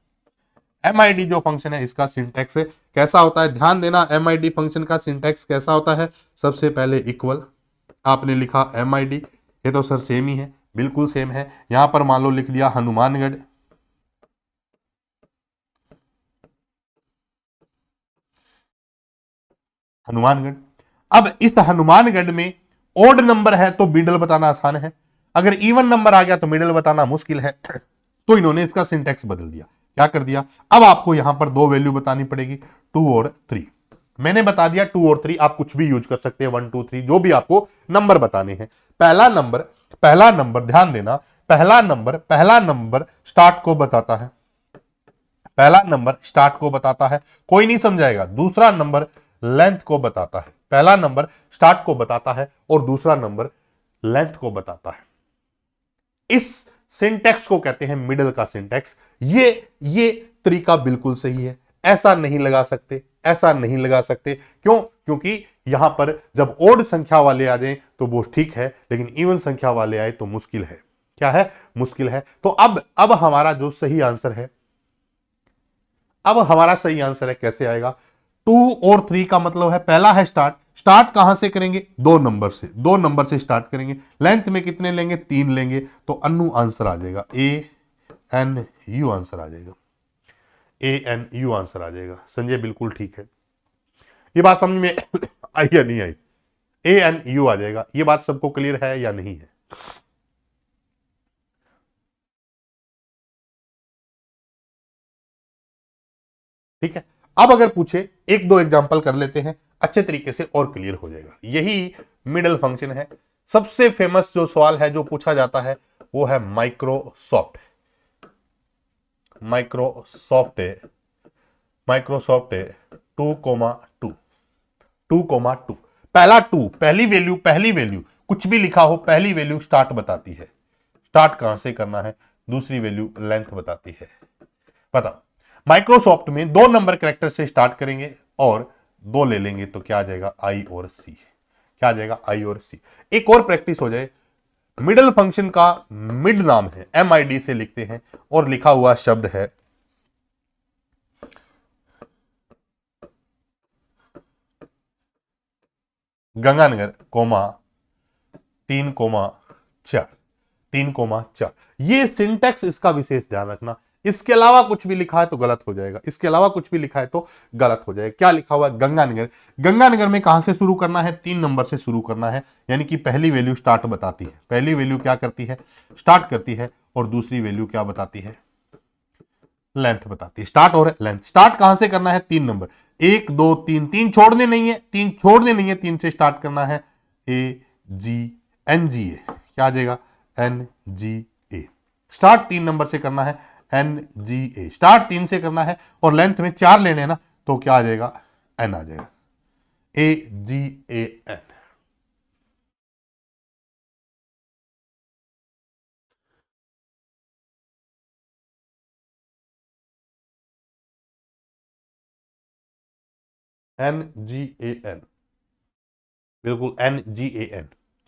Speaker 1: MID जो फंक्शन है इसका सिंटैक्स कैसा होता है, ध्यान देना। MID फंक्शन का सिंटैक्स कैसा होता है, सबसे पहले इक्वल, आपने लिखा MID, ये तो सर सेम ही है, बिल्कुल सेम है। यहां पर मान लो लिख दिया हनुमानगढ़, हनुमानगढ़। अब इस हनुमानगढ़ में ओड नंबर है तो मिडल बताना आसान है, अगर इवन नंबर आ गया तो मिडल बताना मुश्किल है। तो इन्होंने इसका सिंटैक्स बदल दिया, क्या कर दिया, अब आपको यहां पर दो वैल्यू बतानी पड़ेगी, 2 और 3। मैंने बता दिया 2 और 3, आप कुछ भी यूज कर सकते हैं, 1 2 3 जो भी आपको नंबर बताने हैं। पहला नंबर, पहला नंबर ध्यान देना, पहला नंबर, पहला नंबर स्टार्ट को बताता है, पहला नंबर स्टार्ट को बताता है, कोई नहीं समझाएगा। दूसरा नंबर लेंथ को बताता है, पहला नंबर स्टार्ट को बताता है और दूसरा नंबर लेंथ को बताता है। इस सिंटैक्स को कहते हैं मिडल का सिंटैक्स। ये तरीका बिल्कुल सही है, ऐसा नहीं लगा सकते, ऐसा नहीं लगा सकते। क्यों, क्योंकि यहां पर जब ओड संख्या वाले आ जाए तो वो ठीक है, लेकिन इवन संख्या वाले आए तो मुश्किल है। क्या है, मुश्किल है। तो अब हमारा जो सही आंसर है, अब हमारा सही आंसर है, कैसे आएगा, 2 और 3 का मतलब है पहला है स्टार्ट, स्टार्ट कहां से करेंगे, 2 नंबर से, 2 नंबर से स्टार्ट करेंगे। लेंथ में कितने लेंगे, 3 लेंगे, तो अन्नू आंसर आ जाएगा, ANU आंसर आ जाएगा, ANU आंसर आ जाएगा। संजय बिल्कुल ठीक है, ये बात समझ में आई या नहीं आई, ANU आ जाएगा। ये बात सबको क्लियर है या नहीं है। ठीक है, अब अगर पूछे एक दो एग्जांपल कर लेते हैं, अच्छे तरीके से और क्लियर हो जाएगा। यही मिडल फंक्शन है। सबसे फेमस जो सवाल है जो पूछा जाता है वो है माइक्रोसॉफ्ट, माइक्रोसॉफ्ट है, माइक्रोसॉफ्ट है 2,2, 2,2, पहला 2, पहली वैल्यू, पहली वैल्यू कुछ भी लिखा हो, पहली वैल्यू स्टार्ट बताती है, स्टार्ट कहां से करना है, दूसरी वैल्यू लेंथ बताती है। बताओ, माइक्रोसॉफ्ट में 2 नंबर कैरेक्टर से स्टार्ट करेंगे और 2 ले लेंगे तो क्या आ जाएगा, आई और सी, क्या आ जाएगा, आई और सी। एक और प्रैक्टिस हो जाए, मिडल फंक्शन का मिड नाम है, MID से लिखते हैं और लिखा हुआ शब्द है गंगानगर, 3,4, 3,4। ये सिंटैक्स इसका विशेष ध्यान रखना। इसके अलावा कुछ भी लिखा है तो गलत हो जाएगा, इसके अलावा कुछ भी लिखा है तो गलत हो जाएगा। क्या लिखा हुआ है, गंगानगर, गंगानगर में कहां से शुरू करना है, 3 नंबर से शुरू करना है, यानी कि पहली वैल्यू स्टार्ट बताती है, पहली वैल्यू क्या करती है, स्टार्ट करती है, और दूसरी वैल्यू क्या बताती है, लेंथ बताती है, स्टार्ट और लेंथ। स्टार्ट कहां से करना है, 3 नंबर, 1 2 3, 3 छोड़ने नहीं है, 3 छोड़ने नहीं है, 3 से स्टार्ट करना है, AGNGA, क्या आ जाएगा, NGA। स्टार्ट 3 नंबर से करना है, NGA, स्टार्ट 3 से करना है और लेंथ में 4 लेने हैं ना, तो क्या आ जाएगा, N आ जाएगा, AGAN। NGAN, बिल्कुल NGAN।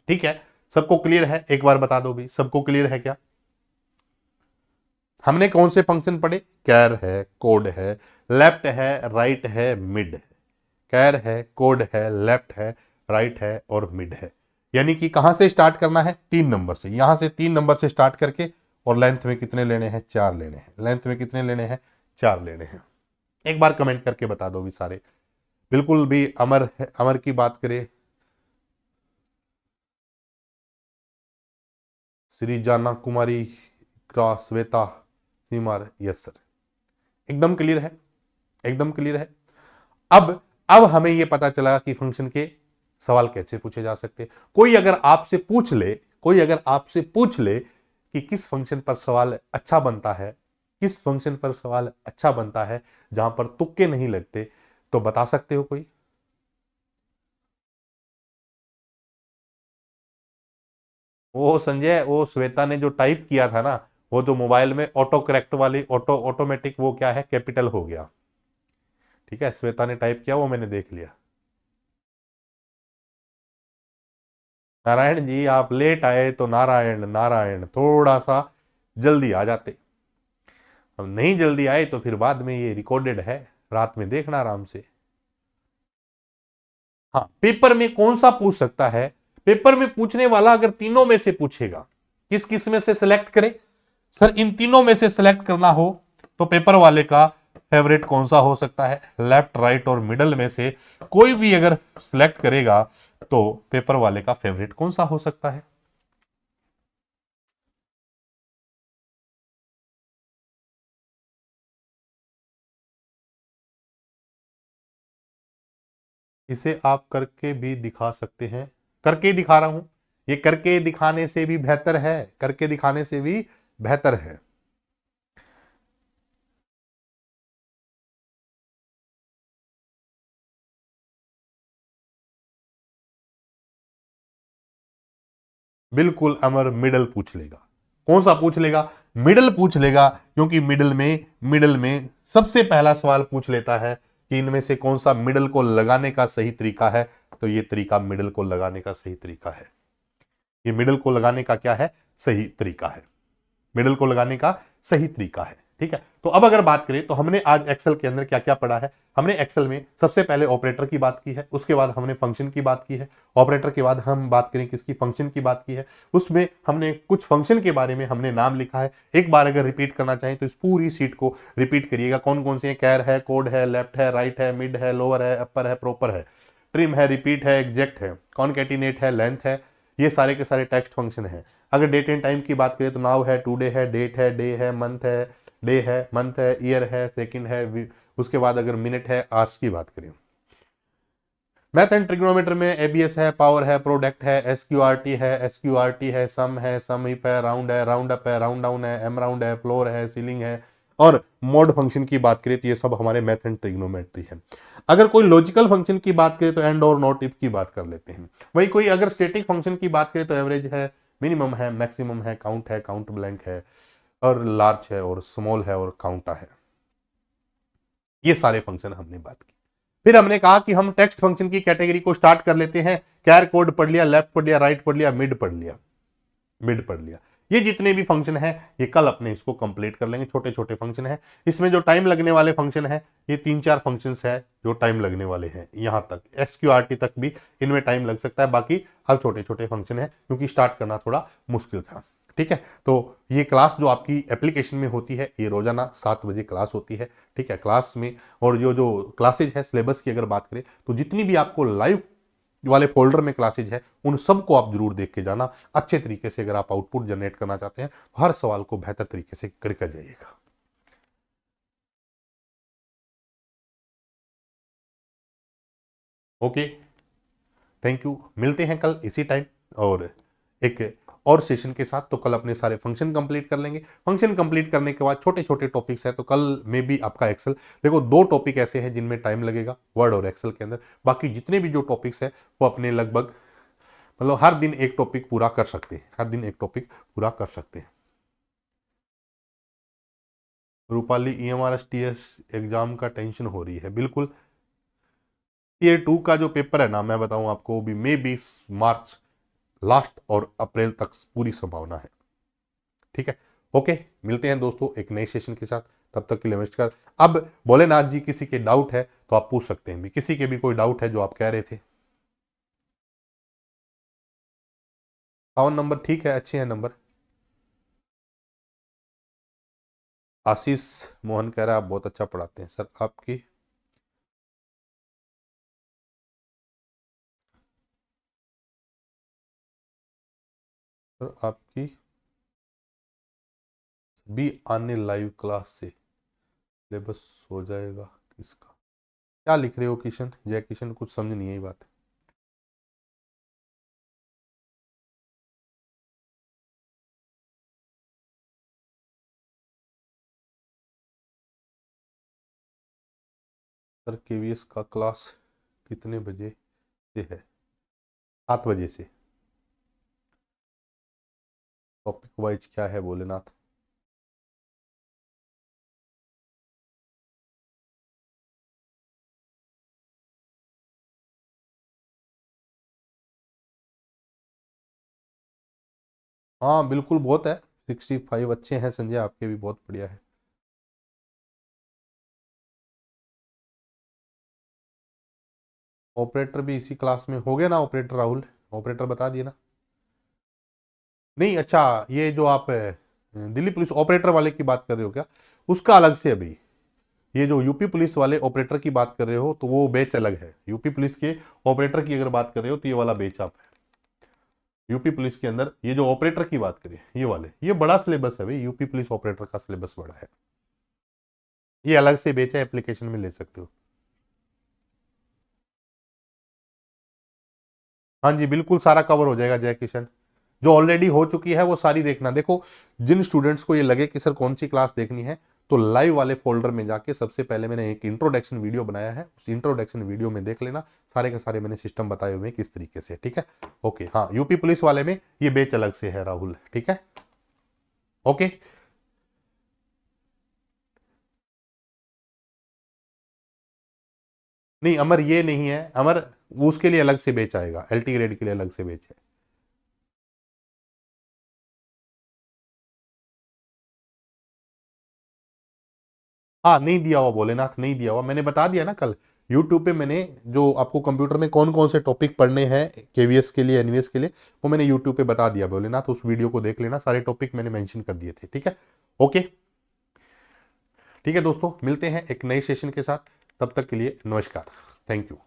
Speaker 1: ठीक है, सबको क्लियर है? एक बार बता दो भी, सबको क्लियर है क्या? हमने कौन से फंक्शन पढ़े? कैर है, कोड है, लेफ्ट है, राइट है, मिड है। कैर है, कोड है, लेफ्ट है, राइट है और मिड है। यानी कि कहां से स्टार्ट करना है? 3 नंबर से। यहां से 3 नंबर से स्टार्ट करके, और लेंथ में कितने लेने हैं? 4 लेने हैं। लेंथ में कितने लेने हैं? 4 लेने हैं। एक बार कमेंट करके बता दो भी सारे। बिल्कुल भी अमर है, अमर की बात करें, श्री जाना कुमारी, क्रॉस, श्वेता, सीमार, यस सर, एकदम क्लियर है, एकदम क्लियर है। अब हमें यह पता चला कि फंक्शन के सवाल कैसे पूछे जा सकते हैं। कोई अगर आपसे पूछ ले कि किस फंक्शन पर सवाल अच्छा बनता है, किस फंक्शन पर सवाल अच्छा बनता है जहां पर तुक्के नहीं लगते, तो बता सकते हो कोई? वो संजय, वो श्वेता ने जो टाइप किया था ना, वो जो मोबाइल में ऑटो करेक्ट वाली ऑटोमेटिक, वो क्या है, कैपिटल हो गया। ठीक है, श्वेता ने टाइप किया, वो मैंने देख लिया। नारायण जी, आप लेट आए तो नारायण नारायण, थोड़ा सा जल्दी आ जाते। अब नहीं जल्दी आए तो फिर बाद में ये रिकॉर्डेड है, रात में देखना आराम से। हाँ, पेपर में कौन सा पूछ सकता है? पेपर में पूछने वाला अगर तीनों में से पूछेगा, किस किस में से सिलेक्ट करे? सर, इन तीनों में से सिलेक्ट करना हो तो पेपर वाले का फेवरेट कौन सा हो सकता है? लेफ्ट, राइट और मिडल में से कोई भी अगर सिलेक्ट करेगा तो पेपर वाले का फेवरेट कौन सा हो सकता है? इसे आप करके भी दिखा सकते हैं। करके दिखा रहा हूं, ये करके दिखाने से भी बेहतर है, करके दिखाने से भी बेहतर है। बिल्कुल अमर, मिडल पूछ लेगा। कौन सा पूछ लेगा? मिडल पूछ लेगा, क्योंकि मिडल में सबसे पहला सवाल पूछ लेता है कि इनमें से कौन सा मिडल को लगाने का सही तरीका है। तो ये तरीका मिडल को लगाने का सही तरीका है। ये मिडल को लगाने का क्या है? सही तरीका है। मिडल को लगाने का सही तरीका है। ठीक है, तो अब अगर बात करें तो हमने आज एक्सेल के अंदर क्या क्या पढ़ा है? हमने एक्सेल में सबसे पहले ऑपरेटर की बात की है, उसके बाद हमने फंक्शन की बात की है, ऑपरेटर के बाद हम बात करें किसकी? फंक्शन की बात की है। उसमें हमने कुछ फंक्शन के बारे में हमने नाम लिखा है। एक बार अगर रिपीट करना चाहें तो इस पूरी सीट को रिपीट करिएगा। कौन कौन से हैं? कैर है, कोड है, लेफ्ट है, राइट है, मिड है, लोअर है, अपर है, प्रॉपर है, ट्रिम है, रिपीट है, एग्जैक्ट है, कॉनकैटिनेट है, लेंथ है। ये सारे के सारे टेक्स्ट फंक्शन है। अगर डेट एंड टाइम की बात करें तो नाउ है, टुडे है, डेट है, डे है, मंथ है, डे है, मंथ है, ईयर है, सेकंड है, उसके बाद अगर मिनट है, आवर्स की बात करें। मैथ एंड ट्रिग्नोमेट्री में एबीएस है, पावर है, प्रोडक्ट है, एसक्यूआरटी है, एसक्यूआरटी है, सम इफ है, राउंड है, राउंड अप है, राउंड डाउन है, एम राउंड है, फ्लोर है, सीलिंग है। और मोड फंक्शन की बात करें तो ये सब हमारे मैथ एंड ट्रिग्नोमेट्री है। अगर कोई लॉजिकल फंक्शन की बात करें तो एंड और नॉट इफ की बात कर लेते हैं। वही कोई अगर स्टैटिक फंक्शन की बात करें तो एवरेज है, मिनिमम है, मैक्सिमम है, काउंट ब्लैंक है, और लार्ज है, और स्मॉल है, और काउंटा है। ये सारे फंक्शन हमने बात की। फिर हमने कहा कि हम टेक्स्ट फंक्शन की कैटेगरी को स्टार्ट कर लेते हैं। कैर कोड पढ़ लिया, लेफ्ट पढ़ लिया, राइट पढ़ लिया, मिड पढ़ लिया। ये जितने भी फंक्शन है ये कल अपने इसको कंप्लीट कर लेंगे। छोटे छोटे फंक्शन है, इसमें जो टाइम लगने वाले फंक्शन है ये 3-4 फंक्शंस है जो टाइम लगने वाले हैं। यहां तक एसक्यूआरटी तक भी इनमें टाइम लग सकता है, बाकी अब छोटे छोटे फंक्शन है क्योंकि स्टार्ट करना थोड़ा मुश्किल था। ठीक है, तो ये क्लास जो आपकी एप्लीकेशन में होती है ये रोजाना 7 बजे क्लास होती है। ठीक है, क्लास में और जो जो क्लासेज है सिलेबस की अगर बात करें तो जितनी भी आपको लाइव वाले फोल्डर में क्लासेज है उन सबको आप जरूर देख के जाना। अच्छे तरीके से अगर आप आउटपुट जनरेट करना चाहते हैं तो हर सवाल को बेहतर तरीके से करके जाइएगा। Okay, thank you. मिलते हैं कल इसी टाइम और एक और सेशन के साथ। तो कल अपने सारे फंक्शन कंप्लीट कर लेंगे। फंक्शन कंप्लीट करने के बाद छोटे छोटे टॉपिक्स है, तो कल में भी आपका एक्सेल देखो 2 टॉपिक ऐसे हैं जिनमें टाइम लगेगा, वर्ड और एक्सेल के अंदर। बाकी जितने भी जो टॉपिक्स है वो अपने लगभग मतलब हर दिन एक टॉपिक पूरा कर सकते हैं, हर दिन एक टॉपिक पूरा कर सकते हैं। रूपाली, ईएमआरएस टीएस एग्जाम का टेंशन हो रही है। बिल्कुल, ईयर 2 का जो पेपर है ना, मैं बताऊं आपको, भी मे 20 मार्च लास्ट और अप्रैल तक पूरी संभावना है। ठीक है, ओके, मिलते हैं दोस्तों एक नए सेशन के साथ, तब तक के लिए नमस्कार। अब भोलेनाथ जी किसी के डाउट है तो आप पूछ सकते हैं भी, किसी के भी कोई डाउट है जो आप कह रहे थे। 52 नंबर ठीक है, अच्छे हैं नंबर। आशीष मोहन कह रहा है आप बहुत अच्छा पढ़ाते हैं सर, आपकी सर आपकी भी आने लाइव क्लास से सिलेबस हो जाएगा किसका? क्या लिख रहे हो किशन, जय किशन, कुछ समझ नहीं आई बात। सर केवीएस का क्लास कितने बजे से है? 7 बजे से। टॉपिक वाइज क्या है भोलेनाथ? हाँ बिल्कुल बहुत है, 65 अच्छे हैं संजय, आपके भी बहुत बढ़िया है। ऑपरेटर भी इसी क्लास में हो गया ना ऑपरेटर राहुल? ऑपरेटर बता दिए ना? नहीं अच्छा, ये जो आप दिल्ली पुलिस ऑपरेटर वाले की बात कर रहे हो क्या? उसका अलग से अभी, ये जो यूपी पुलिस वाले ऑपरेटर की बात कर रहे हो तो वो बैच अलग है। यूपी पुलिस के ऑपरेटर की अगर बात कर रहे हो तो ये वाला बैच आप यूपी पुलिस के अंदर ये जो ऑपरेटर की बात करें ये वाले, ये बड़ा सिलेबस है भाई, यूपी पुलिस ऑपरेटर का सिलेबस बड़ा है, ये अलग से बैच है, एप्लीकेशन में ले सकते हो। हाँ जी बिल्कुल सारा कवर हो जाएगा जय किशन, जो ऑलरेडी हो चुकी है वो सारी देखना। देखो जिन स्टूडेंट्स को ये लगे कि सर कौन सी क्लास देखनी है, तो लाइव वाले फोल्डर में जाके सबसे पहले मैंने एक इंट्रोडक्शन वीडियो बनाया है, उस इंट्रोडक्शन वीडियो में देख लेना, सारे के सारे मैंने सिस्टम बताए हुए हैं किस तरीके से। ठीक है, ओके। हाँ यूपी पुलिस वाले में ये बैच अलग से है राहुल, ठीक है, ओके। नहीं अमर ये नहीं है अमर, वो उसके लिए अलग से बैच आएगा, एलटी ग्रेड के लिए अलग से बैच है। हाँ नहीं दिया हुआ भोलेनाथ, नहीं दिया हुआ, मैंने बता दिया ना कल यूट्यूब पे मैंने, जो आपको कंप्यूटर में कौन कौन से टॉपिक पढ़ने हैं केवीएस के लिए एनवीएस के लिए, वो मैंने यूट्यूब पे बता दिया भोलेनाथ, उस वीडियो को देख लेना, सारे टॉपिक मैंने मेंशन कर दिए थे। ठीक है, ओके, ठीक है दोस्तों, मिलते हैं एक नए सेशन के साथ, तब तक के लिए नमस्कार, थैंक यू।